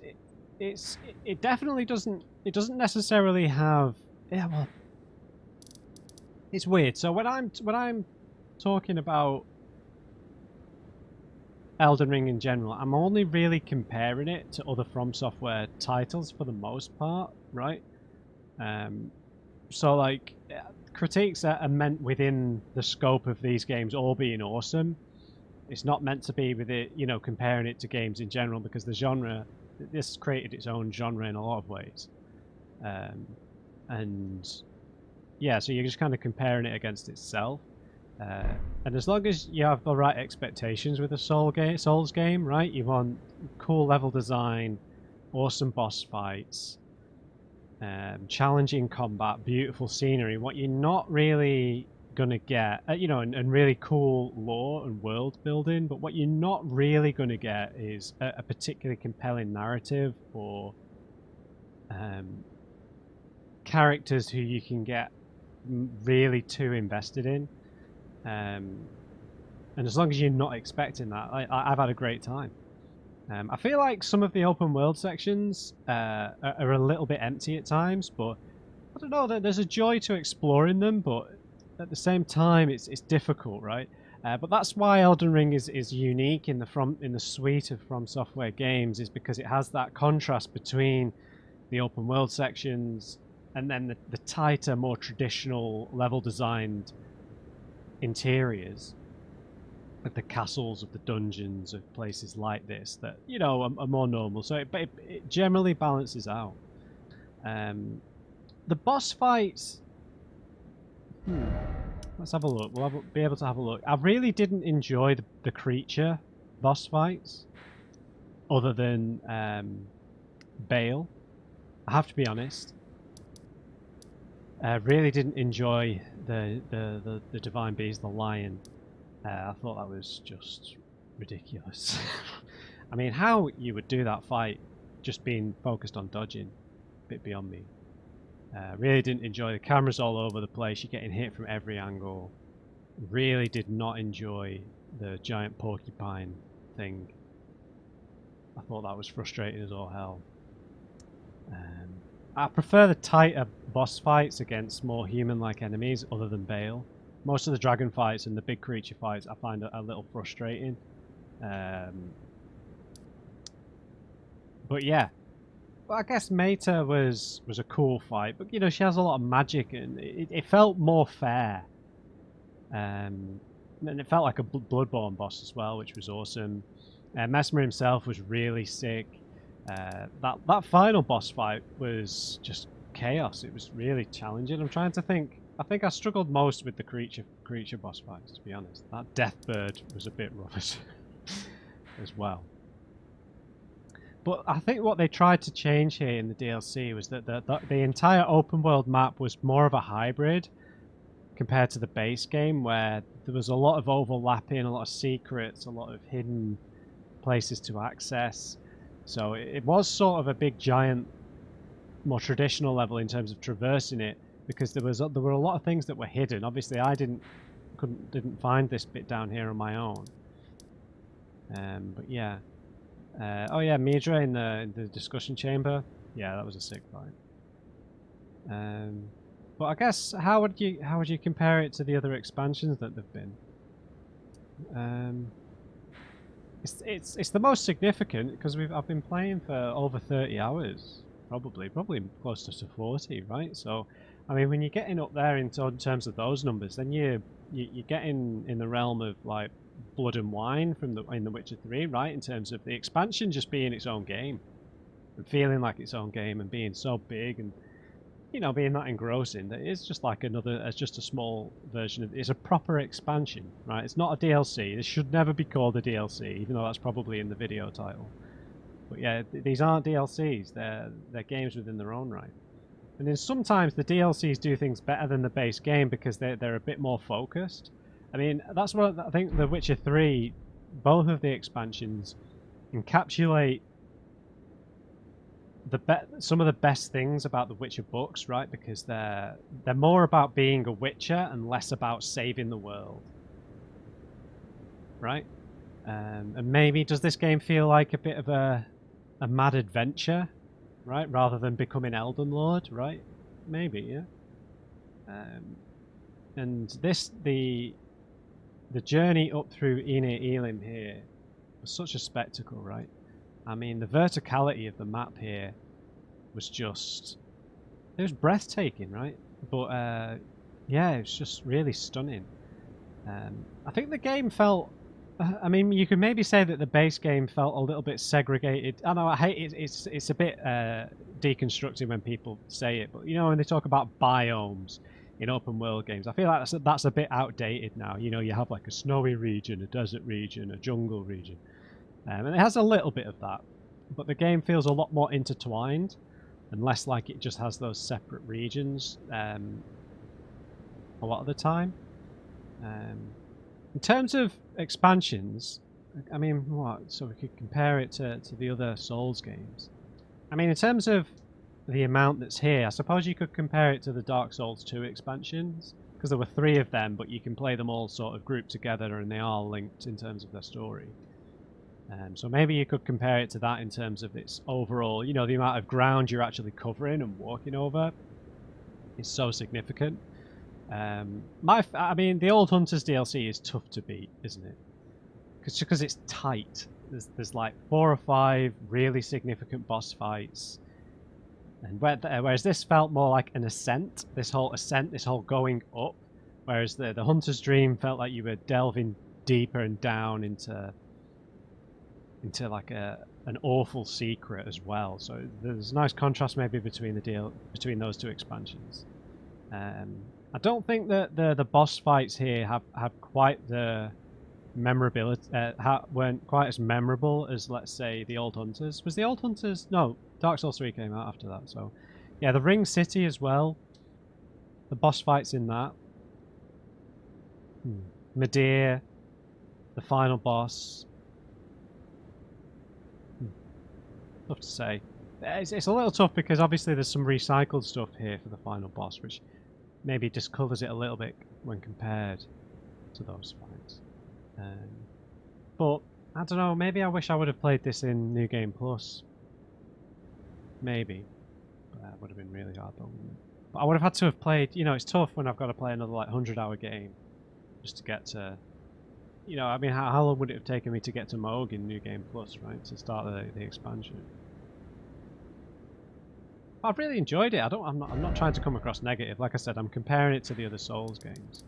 Speaker 1: it definitely doesn't necessarily have, yeah, well, it's weird. So when I'm talking about Elden Ring in general, I'm only really comparing it to other From Software titles for the most part, right? So like critiques are meant within the scope of these games all being awesome. It's not meant to be with it, you know, comparing it to games in general, because the genre, this created its own genre in a lot of ways. And yeah, so you're just kind of comparing it against itself. And as long as you have the right expectations with a Souls game, right? You want cool level design, awesome boss fights, challenging combat, beautiful scenery. What you're not really gonna get, you know, and really cool lore and world building, but what you're not really gonna get is a particularly compelling narrative or characters who you can get really too invested in. And as long as you're not expecting that, I've had a great time. I feel like some of the open world sections are a little bit empty at times, but I don't know. There's a joy to exploring them, but at the same time, it's difficult, right? But that's why Elden Ring is unique in the suite of From Software games, is because it has that contrast between the open world sections and then the tighter, more traditional level designed interiors of the castles, of the dungeons, of places like this that, you know, are more normal. So it generally balances out. The boss fights. Let's have a look. Be able to have a look. I really didn't enjoy the creature boss fights, other than Bale. I have to be honest. I really didn't enjoy the Divine Beast, the lion. I thought that was just ridiculous. I mean, how you would do that fight just being focused on dodging, a bit beyond me. Really didn't enjoy the cameras all over the place. You're getting hit from every angle. Really did not enjoy the giant porcupine thing. I thought that was frustrating as all hell. I prefer the tighter boss fights against more human-like enemies other than Bale. Most of the dragon fights and the big creature fights I find a little frustrating. But yeah. Well, I guess Meta was a cool fight, but you know, she has a lot of magic and it felt more fair. And it felt like a Bloodborne boss as well, which was awesome. Mesmer himself was really sick. That final boss fight was just chaos. It was really challenging. I'm trying to think. I think I struggled most with the creature boss fights, to be honest. That Deathbird was a bit rough as well. But I think what they tried to change here in the DLC was that the entire open world map was more of a hybrid compared to the base game, where there was a lot of overlapping, a lot of secrets, a lot of hidden places to access. So it was sort of a big, giant, more traditional level in terms of traversing it, because there were a lot of things that were hidden. Obviously, I didn't find this bit down here on my own. But yeah. Oh yeah, Midra in the discussion chamber. Yeah, that was a sick fight. But I guess how would you compare it to the other expansions that there've been? It's the most significant because I've been playing for over 30 hours, probably close to 40, right? So, I mean, when you're getting up there in terms of those numbers, then you're getting in the realm of like Blood and Wine in The Witcher 3, right? In terms of the expansion just being its own game and feeling like its own game and being so big and, you know, being that engrossing that it's just like it's just a small version of it's a proper expansion, right? It's not a DLC. This should never be called a DLC, even though that's probably in the video title. But yeah, these aren't DLCs. They're games within their own right. And then sometimes the DLCs do things better than the base game because they're a bit more focused. I mean, that's what I think The Witcher 3, both of the expansions, encapsulate some of the best things about the Witcher books, right? Because they're more about being a Witcher and less about saving the world, right? And maybe does this game feel like a bit of a mad adventure, right? Rather than becoming Elden Lord, right? Maybe, yeah. And the journey up through Ine Elim here was such a spectacle, right? I mean, the verticality of the map here was just... It was breathtaking, right? But, yeah, it was just really stunning. I think the game felt... I mean, you could maybe say that the base game felt a little bit segregated. I know, I hate it. It's a bit deconstructing when people say it, but, you know, when they talk about biomes in open world games, I feel like that's a bit outdated now. You know, you have like a snowy region, a desert region, a jungle region. And it has a little bit of that, but the game feels a lot more intertwined and less like it just has those separate regions a lot of the time. In terms of expansions, I mean, what? So we could compare it to the other Souls games. I mean, in terms of the amount that's here, I suppose you could compare it to the Dark Souls 2 expansions, because there were 3 of them, but you can play them all sort of grouped together and they are linked in terms of their story. So maybe you could compare it to that in terms of its overall, you know, the amount of ground you're actually covering and walking over is so significant. I mean, the Old Hunters DLC is tough to beat, isn't it? Because it's tight. There's like 4 or 5 really significant boss fights, and whereas this felt more like an ascent. This whole going up, whereas the Hunter's Dream felt like you were delving deeper and down into like an awful secret as well. So there's a nice contrast maybe between those 2 expansions. I don't think that the boss fights here have quite the memorability, weren't quite as memorable as, let's say, the Old Hunters. Was the Old Hunters? No, Dark Souls 3 came out after that. So yeah, the Ring City as well. The boss fights in that. Midir, the final boss. Tough to say. It's a little tough because obviously there's some recycled stuff here for the final boss, which maybe discolours it a little bit when compared to those fights. But I don't know, maybe I wish I would have played this in New Game Plus. Maybe. But that would have been really hard though. But I would have had to have played, you know, it's tough when I've got to play another like 100-hour game just to get to, you know, I mean, how long would it have taken me to get to Moog in New Game Plus, right? To start the expansion. I've really enjoyed it. I'm not trying to come across negative. Like I said, I'm comparing it to the other Souls games.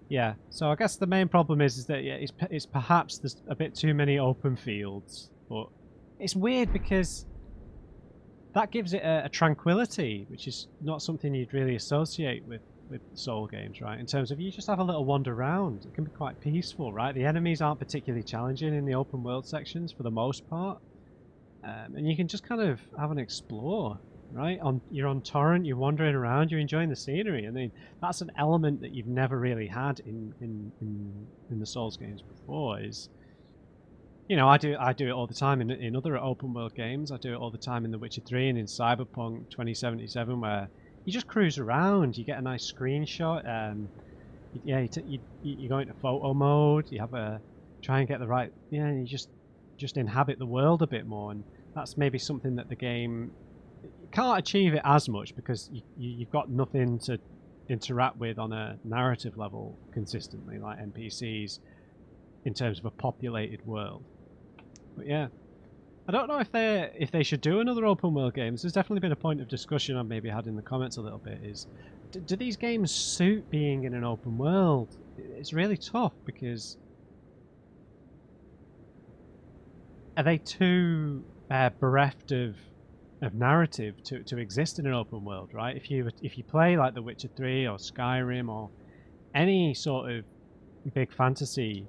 Speaker 1: Yeah. So I guess the main problem is that yeah, it's perhaps there's a bit too many open fields, but it's weird because that gives it a tranquility, which is not something you'd really associate with Soul games, right? In terms of you just have a little wander around. It can be quite peaceful, right? The enemies aren't particularly challenging in the open world sections for the most part. And you can just kind of have an explore, right? You're on Torrent, you're wandering around, you're enjoying the scenery. I mean, that's an element that you've never really had in the Souls games before. Is, you know, I do it all the time in other open world games. I do it all the time in The Witcher 3 and in Cyberpunk 2077, where you just cruise around, you get a nice screenshot. Yeah, you go into photo mode. You have try and get the right. Yeah, and you just inhabit the world a bit more, and that's maybe something that the game can't achieve it as much because you've got nothing to interact with on a narrative level consistently, like NPCs, in terms of a populated world. But yeah, I don't know if they should do another open world game. There's definitely been a point of discussion I've maybe had in the comments a little bit. Is do these games suit being in an open world? It's really tough because are they too bereft of narrative to exist in an open world, right? If you play like The Witcher 3 or Skyrim or any sort of big fantasy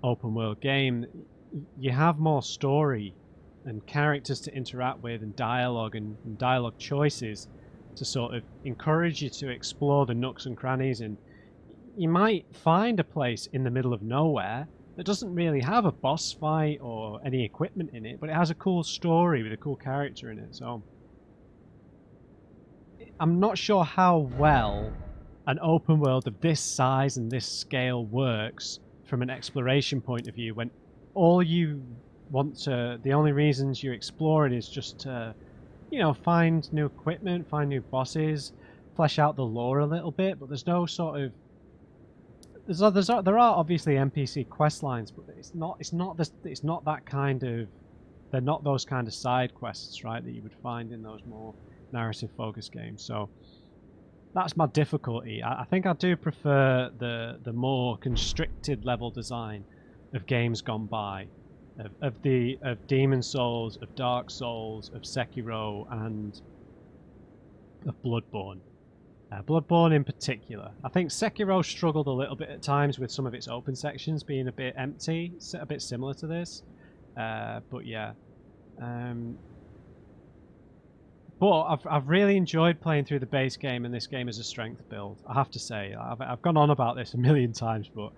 Speaker 1: open world game, you have more story and characters to interact with and dialogue choices to sort of encourage you to explore the nooks and crannies. And you might find a place in the middle of nowhere that doesn't really have a boss fight or any equipment in it, but it has a cool story with a cool character in it. So I'm not sure how well an open world of this size and this scale works from an exploration point of view when all you want to, the only reasons you're exploring is just to, you know, find new equipment, find new bosses, flesh out the lore a little bit, but there's no sort of, there are obviously NPC quest lines, but it's not that kind of, they're not those kind of side quests, right, that you would find in those more narrative focused games. So that's my difficulty. I think I do prefer the more constricted level design of games gone by, of Demon Souls, of Dark Souls, of Sekiro, and of Bloodborne. Bloodborne in particular. I think Sekiro struggled a little bit at times with some of its open sections being a bit empty, a bit similar to this. But yeah. But I've really enjoyed playing through the base game and this game as a strength build. I have to say, I've gone on about this a million times, but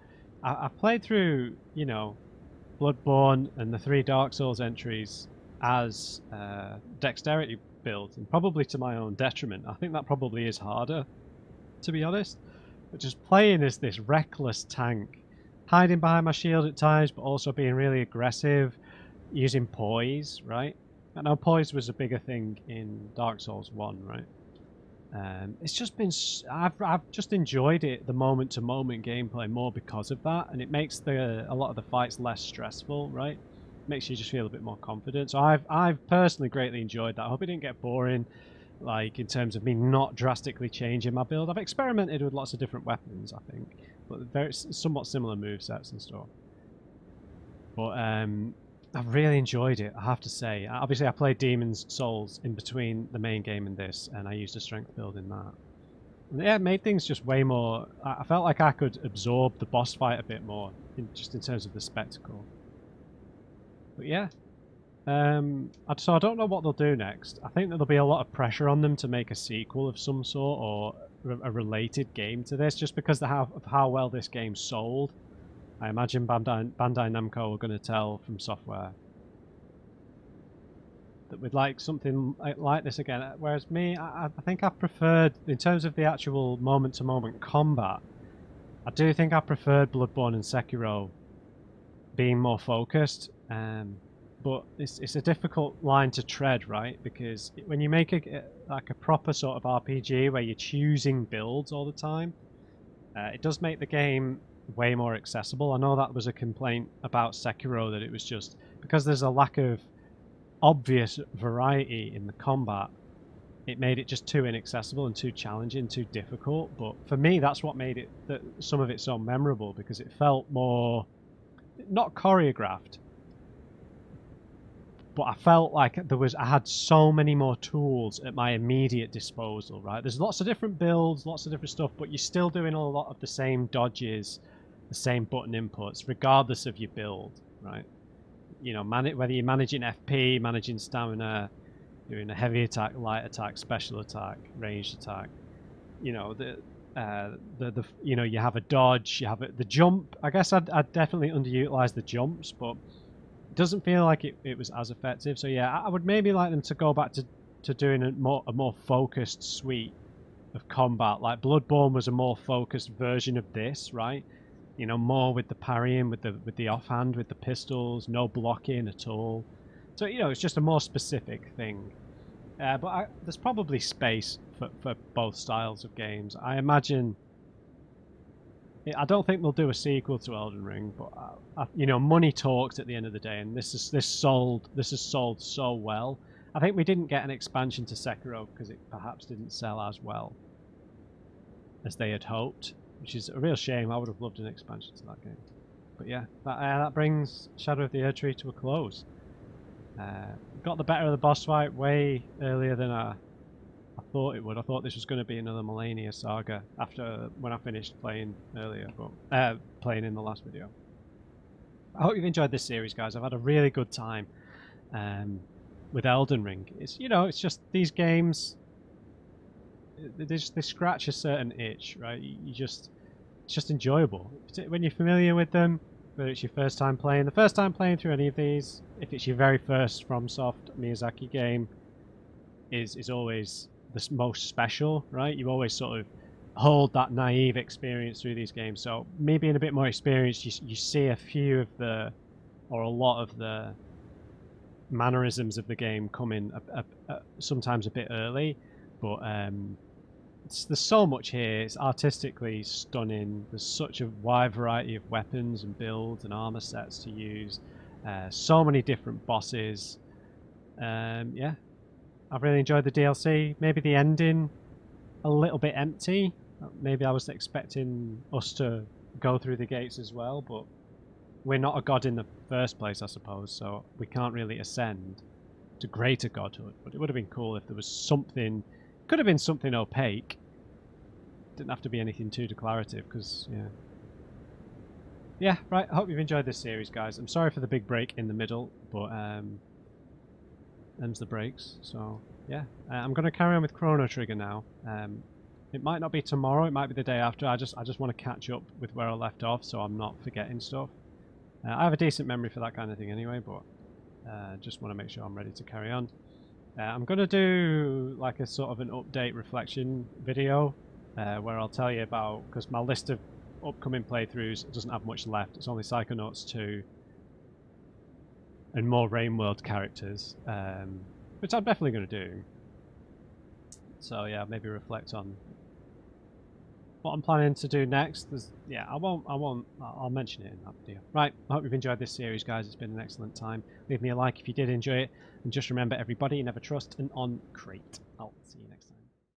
Speaker 1: I've played through, you know, Bloodborne and the 3 Dark Souls entries as dexterity builds, and probably to my own detriment. I think that probably is harder, to be honest. But just playing as this reckless tank, hiding behind my shield at times, but also being really aggressive, using poise, right? I know poise was a bigger thing in Dark Souls 1, right? It's just been, I've just enjoyed it, the moment-to-moment gameplay, more because of that, and it makes a lot of the fights less stressful, right? Makes you just feel a bit more confident. So I've personally greatly enjoyed that. I hope it didn't get boring, like in terms of me not drastically changing my build. I've experimented with lots of different weapons, I think, but very somewhat similar movesets and stuff. But I've really enjoyed it, I have to say. Obviously, I played Demon's Souls in between the main game and this, and I used a strength build in that. And yeah, it made things just way more... I felt like I could absorb the boss fight a bit more, just in terms of the spectacle. But yeah. So I don't know what they'll do next. I think there'll be a lot of pressure on them to make a sequel of some sort, or a related game to this, just because of how well this game sold. I imagine Bandai Namco are going to tell From Software that we'd like something like this again. Whereas me, I think I preferred, in terms of the actual moment-to-moment combat, I do think I preferred Bloodborne and Sekiro being more focused. But it's a difficult line to tread, right? Because when you make a proper sort of RPG where you're choosing builds all the time, it does make the game way more accessible. I know that was a complaint about Sekiro, that it was just because there's a lack of obvious variety in the combat, it made it just too inaccessible and too challenging, too difficult. But for me, that's what made some of it so memorable, because it felt more, not choreographed, but I felt like I had so many more tools at my immediate disposal, right? There's lots of different builds, lots of different stuff, but you're still doing a lot of the same dodges, the same button inputs, regardless of your build, right? You know, whether you're managing FP, managing stamina, doing a heavy attack, light attack, special attack, ranged attack. You know, you know, you have a dodge, you have the jump. I guess I'd definitely underutilize the jumps, but it doesn't feel like it was as effective. So yeah, I would maybe like them to go back to doing a more focused suite of combat. Like Bloodborne was a more focused version of this, right? You know, more with the parrying, with the offhand, with the pistols, no blocking at all. So, you know, it's just a more specific thing. But there's probably space for both styles of games. I imagine... I don't think they'll do a sequel to Elden Ring, but you know, money talks at the end of the day, and this has sold so well. I think we didn't get an expansion to Sekiro because it perhaps didn't sell as well as they had hoped, which is a real shame. I would have loved an expansion to that game. But yeah, that brings Shadow of the Erdtree to a close. Got the better of the boss fight way earlier than I thought it would. I thought this was going to be another Millennia saga when I finished playing earlier, but playing in the last video. I hope you've enjoyed this series, guys. I've had a really good time with Elden Ring. It's it's just these games. They scratch a certain itch, right? It's just enjoyable when you're familiar with them. Whether it's your first time playing, the first time playing through any of these, if it's your very first FromSoft Miyazaki game, is always the most special, right? You always sort of hold that naive experience through these games. So me being a bit more experienced, you see a few of the, or a lot of the mannerisms of the game coming sometimes a bit early, but there's so much here. It's artistically stunning. There's such a wide variety of weapons and builds and armor sets to use. So many different bosses. Yeah, I've really enjoyed the DLC. Maybe the ending a little bit empty. Maybe I was expecting us to go through the gates as well, but we're not a god in the first place, I suppose, so we can't really ascend to greater godhood. But it would have been cool if there was something. Could have been something opaque. Didn't have to be anything too declarative, because yeah, right. I hope you've enjoyed this series, guys. I'm sorry for the big break in the middle, but them's the breaks. So yeah, I'm going to carry on with Chrono Trigger now. It might not be tomorrow. It might be the day after. I just want to catch up with where I left off, so I'm not forgetting stuff. I have a decent memory for that kind of thing anyway, but just want to make sure I'm ready to carry on. I'm going to do like a sort of an update reflection video where I'll tell you about, because my list of upcoming playthroughs doesn't have much left. It's only Psychonauts 2 and more Rainworld characters, which I'm definitely going to do. So yeah, maybe reflect on what I'm planning to do next. Yeah, I'll mention it in that video. Right, I hope you've enjoyed this series, guys. It's been an excellent time. Leave me a like if you did enjoy it, and just remember, everybody, never trust an on crate. I'll see you next time.